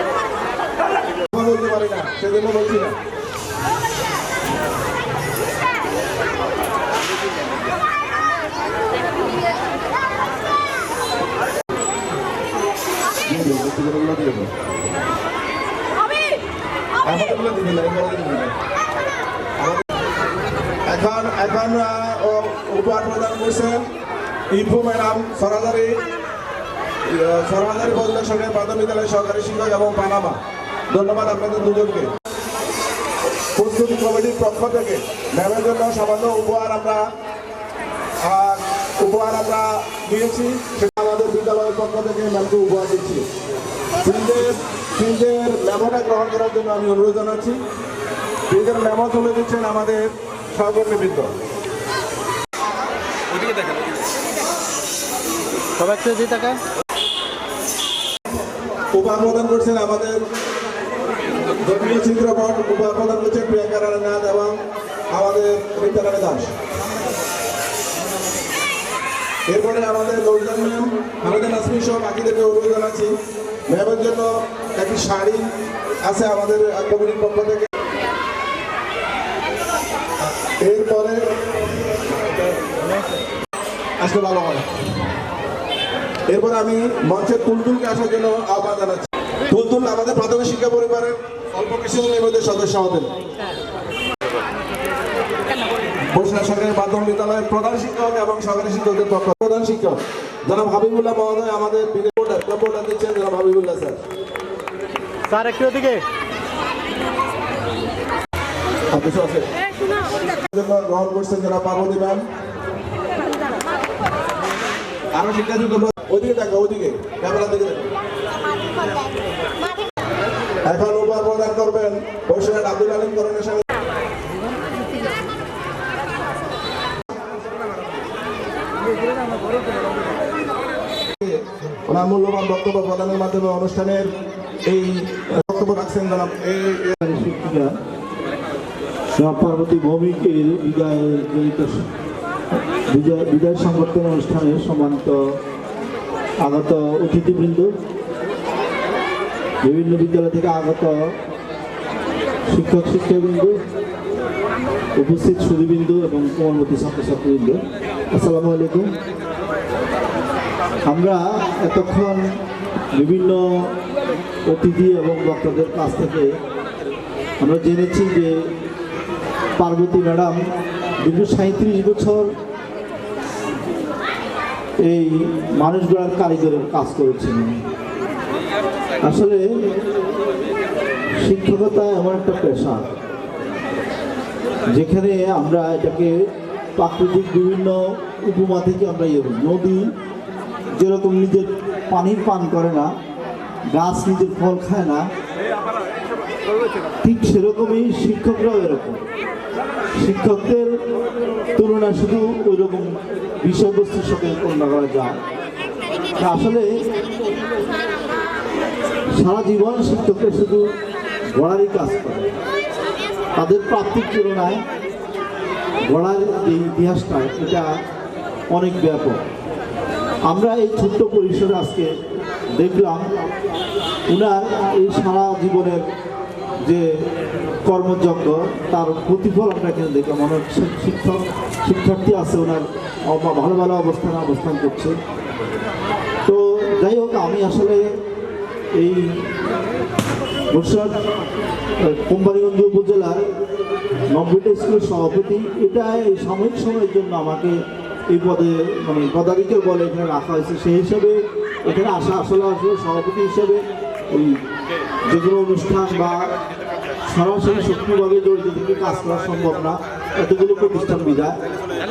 বলতে পারি না, সেজন্য বলছি না। এখন উপহার প্রদান করছেন ইফু ম্যাডাম সরাদারি বদলের সঙ্গে প্রাথমিক বিদ্যালয়ের সহকারী শিক্ষক এবং পানামা। ধন্যবাদ আপনাদের দুজনকে। প্রস্তুতি কমিটির পক্ষ থেকে ম্যামের জন্য সামান্য উপহার আমরা দিয়েছি, সেটা আমাদের বিদ্যালয়ের পক্ষ থেকে ম্যামকে উপহার দিচ্ছি। ফিল্ডের মেমোটা গ্রহণ করার জন্য আমি অনুরোধ জানাচ্ছি। ফিল্ডের মেমো তুলে দিচ্ছেন আমাদের সহকর্মীবৃন্দ। উপহার প্রদান করছেন আমাদের ধর্মীয় চিত্রপট, উপহার প্রদান করছেন প্রিয়াঙ্কা রানানাথ এবং আমাদের বিদ্যারানী দাস। এরপরে আমাদের নজরুল ম্যাম, আমাদের নাসমিন সহ বাকিদেরকে অনুরোধ জানাচ্ছি, ম্যামের জন্য একটি শাড়ি আছে আমাদের কমিটির পক্ষ থেকে। এরপরে আসলে ভালো হয়। এরপর আমি মঞ্চের তুলতুলকে আসার জন্য আহ্বান জানাচ্ছি। তুলতুল আমাদের প্রাথমিক শিক্ষা পরিবারের অল্প কিছুদিনের মধ্যে সদস্য হবেন। বসুনা সরকারি মাধ্যমিক বিদ্যালয়ের প্রধান শিক্ষক এবং সহকারী শিক্ষকদের পক্ষ প্রধান শিক্ষক জনাব হাবিবুল্লাহ মহোদয় আমাদের রিপোর্টার দিচ্ছেন জনাব হাবিবুল্লাহ স্যার একটু ওদিকে গ্রহণ করছেন জনাব পার্বতী ম্যাম। আরো শিক্ষার্থী ওদিকে দেখো, ওদিকে ক্যামেরা দিকে দেখো। এখন উপহার প্রদান করবেন বসুনা আব্দুল আলিম করণের সঙ্গে। ওনার মূল্যবান বক্তব্য প্রদানের মাধ্যমে অনুষ্ঠানের এই বক্তব্য রাখছেন জনাব
শিক্ষিকা পার্বতী ভৌমিকের বিদায় সংবর্ধনা অনুষ্ঠানে সম্মানিত আগত অতিথিবৃন্দ, বিভিন্ন বিদ্যালয় থেকে আগত শিক্ষকবৃন্দ, উপস্থিত সুধীবৃন্দ এবং কোমলমতি ছাত্রছাত্রীবৃন্দ, আসসালামু আলাইকুম। আমরা এতক্ষণ বিভিন্ন অতিথি এবং বক্তাদের কাছ থেকে আমরা জেনেছি যে পার্বতী ম্যাডাম দীর্ঘ 37 বছর এই মানুষ গড়ার কারিগরের কাজ করেছেন। আসলে শিক্ষকতা এমন একটা পেশা যেখানে আমরা এটাকে প্রাকৃতিক বিভিন্ন উপমা থেকে আমরা নদী যেরকম নিজের পানির পান করে না, গাছ নিজের ফল খায় না, ঠিক সেরকমই শিক্ষকরাও এরকম। শিক্ষকদের তুলনা শুধু ওই রকম বিষয়বস্তুর সাথে তুলনা করা যায়। আসলে সারা জীবন শিক্ষকরা শুধু গড়ারই কাজ করে, তাদের প্রাপ্তির তুলনায় গড়ার যে ইতিহাসটা এটা অনেক ব্যাপক। আমরা এই ছোট্ট পরিসরে আজকে দেখলাম উনার এই সারা জীবনের যে কর্মযজ্ঞ তার প্রতিফল আমরা এখানে দেখলাম। অনেক শিক্ষার্থী আছে ওনার ভালো ভালো অবস্থান করছে। তো যাই হোক, আমি আসলে এই বরিশাল কোম্পানিগঞ্জ উপজেলার 90টা স্কুলের সভাপতি, এটা এই সাময়িক সময়ের জন্য আমাকে এই পদে পদাধিকার বলে এখানে রাখা হয়েছে। সেই হিসাবে এখানে আসলে সভাপতি হিসাবে ওই যেগুলো অনুষ্ঠান বা সরাসরি সক্রিয়ভাবে জড়িত থেকে কাজ করা সম্ভব না, এতগুলো প্রতিষ্ঠান বিধায়।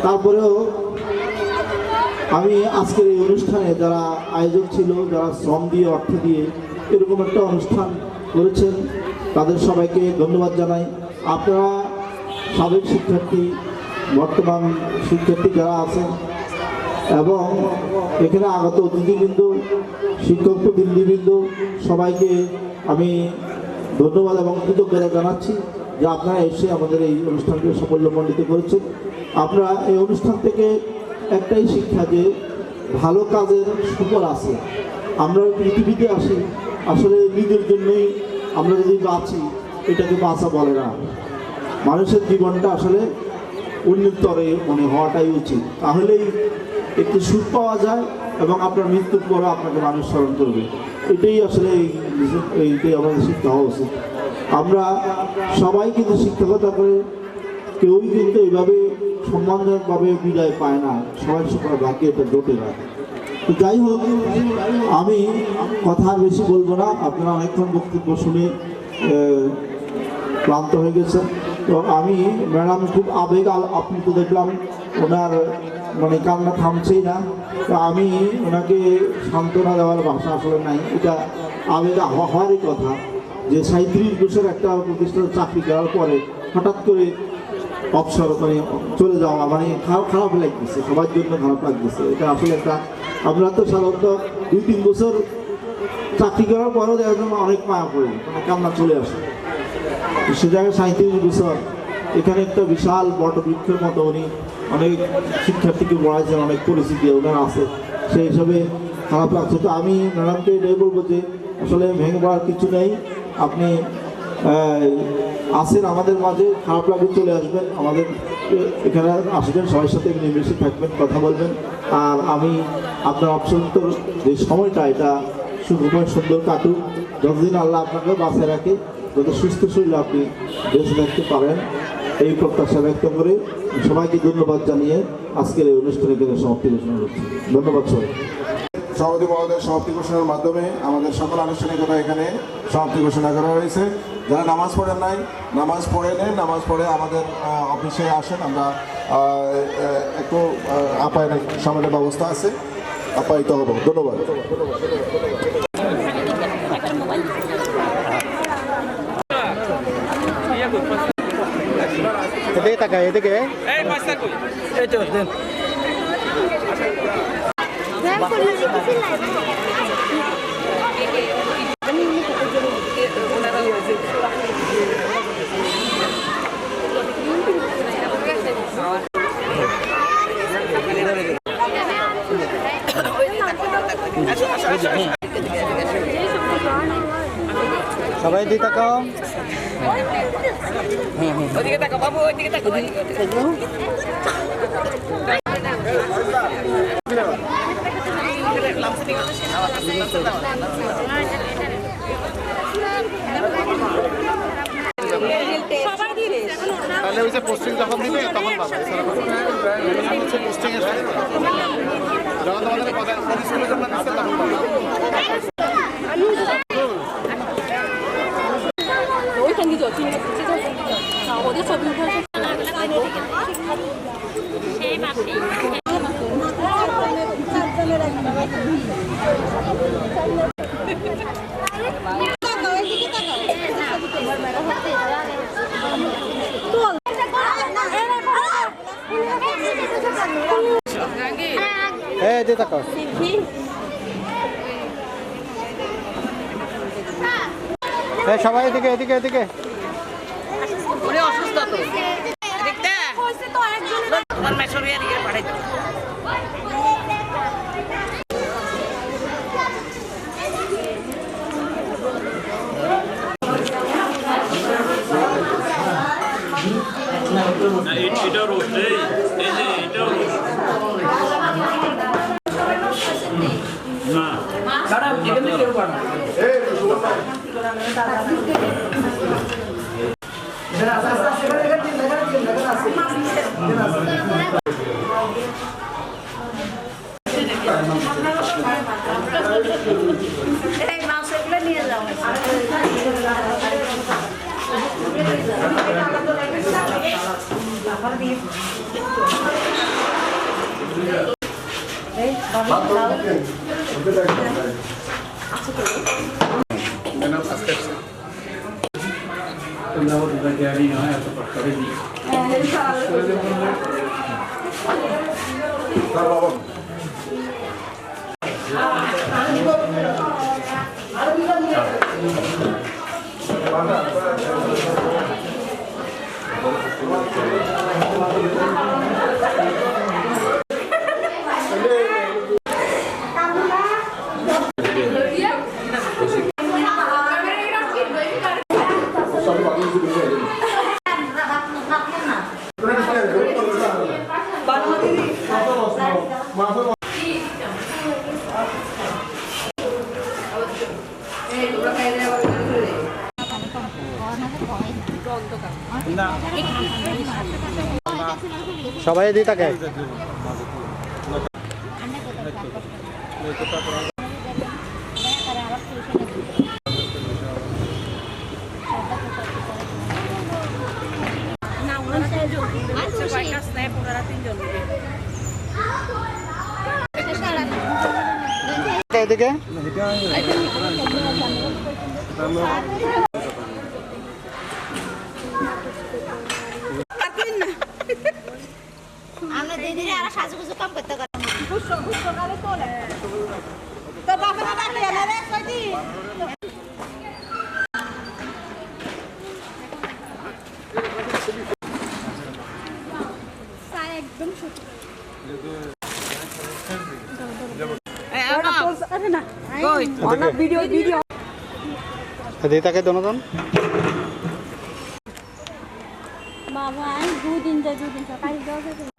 তারপরেও আমি আজকের এই অনুষ্ঠানে যারা আয়োজক ছিল, যারা শ্রম দিয়ে অর্থ দিয়ে এরকম একটা অনুষ্ঠান করেছেন, তাদের সবাইকে ধন্যবাদ জানাই। আপনারা সাবেক শিক্ষার্থী, বর্তমান শিক্ষার্থী যারা আছেন এবং এখানে আগত অতিথিবৃন্দ, শিক্ষক প্রতিনিধিবৃন্দ, সবাইকে আমি ধন্যবাদ এবং কৃতজ্ঞতা জানাচ্ছি যে আপনারা এসে আমাদের এই অনুষ্ঠানকে সাফল্যমণ্ডিত করেছেন। আপনারা এই অনুষ্ঠান থেকে একটাই শিক্ষা, যে ভালো কাজের সুফল আছে। আমরা পৃথিবীতে আসি আসলে নিজের জন্যই, আমরা যদি বাঁচি এটাকে বাঁচা বলে না। মানুষের জীবনটা আসলে উন্নতরে হওয়াটাই উচিত, তাহলেই একটু সুখ পাওয়া যায় এবং আপনার মৃত্যুর পরে আপনাকে মানুষ স্মরণ করবে। এটাই আসলে এইটাই আমাদের শিক্ষা হওয়া উচিত। আমরা সবাই কিন্তু শিক্ষকতা করে কেউই কিন্তু এইভাবে সম্মানজনকভাবে বিদায় পায় না, সবাই সবার ভাগ্যে এটা জোটে না। তো যাই হোক, আমি কথা বেশি বলবো না, আপনারা অনেকক্ষণ বক্তব্য শুনে ক্লান্ত হয়ে গেছেন। তো আমি ম্যাডাম খুব আবেগ আপ্লুত দেখলাম, ওনার কান্না থামছেই না। তো আমি ওনাকে সান্ত্বনা দেওয়ার ভাষা আসলে নাই, এটা আবেগ হওয়ারই কথা যে 37 বছর একটা প্রতিষ্ঠানে চাকরি করার পরে হঠাৎ করে অবসর চলে যাওয়া খারাপ লাগতেছে, সবার জন্য খারাপ লাগতেছে। এটা আসলে একটা, আমরা তো সাধারণত 2-3 বছর চাকরি করার পরেও দেখার জন্য অনেক মায়া পড়ে, কান্না চলে আসে। সে জায়গায় 37 বছর এখানে একটা বিশাল বট বৃক্ষের মতো উনি অনেক শিক্ষার্থীকে পড়াইছেন, অনেক পরিস্থিতি ওনার আছে, সেই হিসাবে খারাপ লাগছে। তো আমি ম্যাডামকে এটাই বলবো যে আসলে ভেঙে পড়ার কিছু নেই, আপনি আসেন আমাদের মাঝে, খারাপ লাগলে চলে আসবেন, আমাদের এখানে আসবেন, সবার সাথে মিলেমিশে থাকবেন, কথা বলবেন। আর আমি আপনার অপশন্তর যে সময়টা এটা সুখময় সুন্দর কাটুক, যতদিন আল্লাহ আপনাকে বাঁচিয়ে রাখে, যত সুস্থ শরীরে আপনি বেঁচে থাকতে পারেন, এই প্রত্যাশা ব্যক্ত করে সবাইকে ধন্যবাদ জানিয়ে আজকের এই অনুষ্ঠানে কিন্তু সমাপ্তি ঘোষণা করছি। ধন্যবাদ সবাই।
সভাপতি মহোদয়ের সমাপ্তি ঘোষণার মাধ্যমে আমাদের সকল আনুষ্ঠানিকতা এখানে সমাপ্তি ঘোষণা করা হয়েছে। যারা নামাজ পড়েন নাই, নামাজ পড়ে নেন, নামাজ পড়ে আমাদের অফিসে আসেন, আমরা একটু আপ্যায়নের সামনের ব্যবস্থা আছে, আপ্যায়িত হব। ধন্যবাদ।
এদিকে তাকা, এদিকে সবাই দিকে তাকাও। ওদিকে তাকাও বাবু, ওদিকে তাকাও। তাহলে ওই যে পোস্টিং যখন দিবে তখন পাবে, পোস্টিং এর যখন তোমাদের স্কুলে যখন দিচ্ছে তখন পাবে। দিয়ে তাকাও। এই সবাই এদিকে এদিকে এদিকে।
ওরে অসুস্থ তো দেখতে হইছে তো একজন আমার মেশরিয়া দিকে পাঠাই দাও।
এটা রোজ এই যে এটা রোজ না দাদা এখানে কেউ পানা এই সুবল ভাই
এই মাছ এগুলো নিয়ে যাও।
সবাই এদিকে তাকায়। এদিকে
আমরা দিদিরে আর সাজুগুজু কাম করতে পারি
তো বাবা ডাকে না রে কইদি
সাই একদম সত্যি
আরে না কই অনেক ভিডিও
এদিকে তাকায় দনদন।
বাবা 2 দিন সকালে যাওয়া